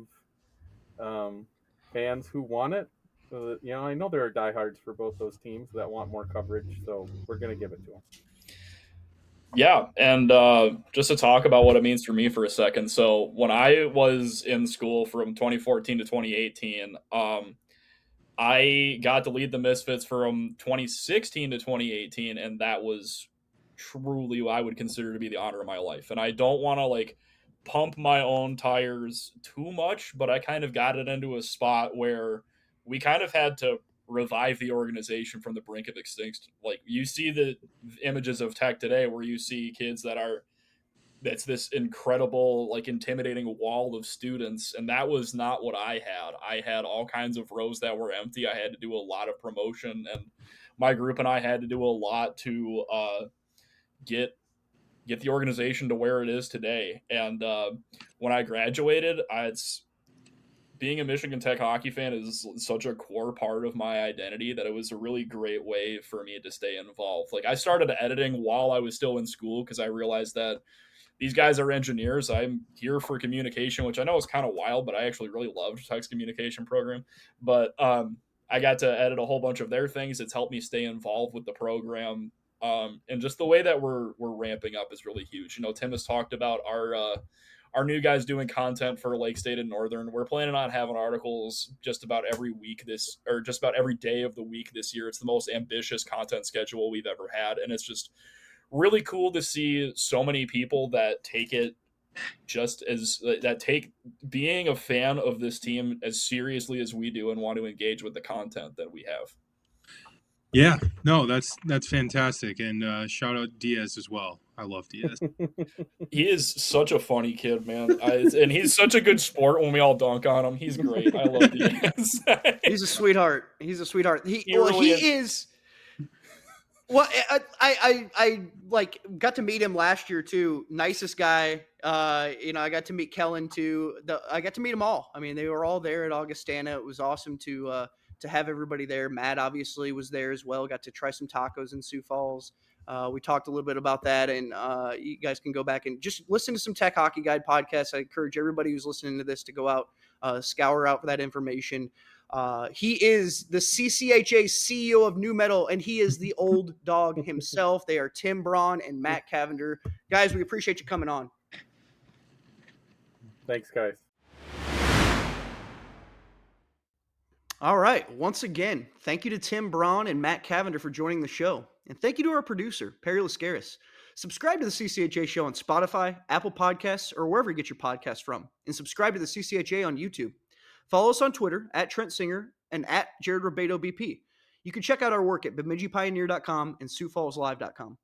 fans who want it. I know there are diehards for both those teams that want more coverage, so we're going to give it to them. Yeah, and just to talk about what it means for me for a second. So when I was in school from 2014 to 2018, I got to lead the Misfits from 2016 to 2018, and that was truly what I would consider to be the honor of my life. And I don't want to pump my own tires too much, but I kind of got it into a spot where we kind of had to revive the organization from the brink of extinction. Like, you see the images of Tech today where you see kids that's this incredible, intimidating wall of students. And that was not what I had. I had all kinds of rows that were empty. I had to do a lot of promotion, and my group and I had to do a lot to get the organization to where it is today. And when I graduated, being a Michigan Tech hockey fan is such a core part of my identity that it was a really great way for me to stay involved. I started editing while I was still in school because I realized that these guys are engineers. I'm here for communication, which I know is kind of wild, but I actually really loved Tech's communication program. But I got to edit a whole bunch of their things. It's helped me stay involved with the program. And just the way that we're ramping up is really huge. Tim has talked about our new guys doing content for Lake State and Northern. We're planning on having articles just about every week just about every day of the week this year. It's the most ambitious content schedule we've ever had. And it's just really cool to see so many people that take it take being a fan of this team as seriously as we do and want to engage with the content that we have. Yeah, no, that's fantastic. And shout out Diaz as well. I love Diaz. He is such a funny kid, man. And he's such a good sport when we all dunk on him. He's great. I love Diaz. He's a sweetheart. He really is. Well, I got to meet him last year too. Nicest guy. I got to meet Kellen too. I got to meet them all. I mean, they were all there at Augustana. It was awesome to have everybody there. Matt obviously was there as well. Got to try some tacos in Sioux Falls. We talked a little bit about that, and you guys can go back and just listen to some Tech Hockey Guide podcasts. I encourage everybody who's listening to this to go out, scour out for that information. He is the CCHA CEO of New Metal, and he is the old dog himself. They are Tim Braun and Matt Cavender. Guys, we appreciate you coming on. Thanks, guys. All right. Once again, thank you to Tim Braun and Matt Cavender for joining the show. And thank you to our producer, Perry Lascaris. Subscribe to the CCHA Show on Spotify, Apple Podcasts, or wherever you get your podcasts from. And subscribe to the CCHA on YouTube. Follow us on Twitter, @Trent Singer and @Jared Rubado BP. You can check out our work at BemidjiPioneer.com and SiouxFallsLive.com.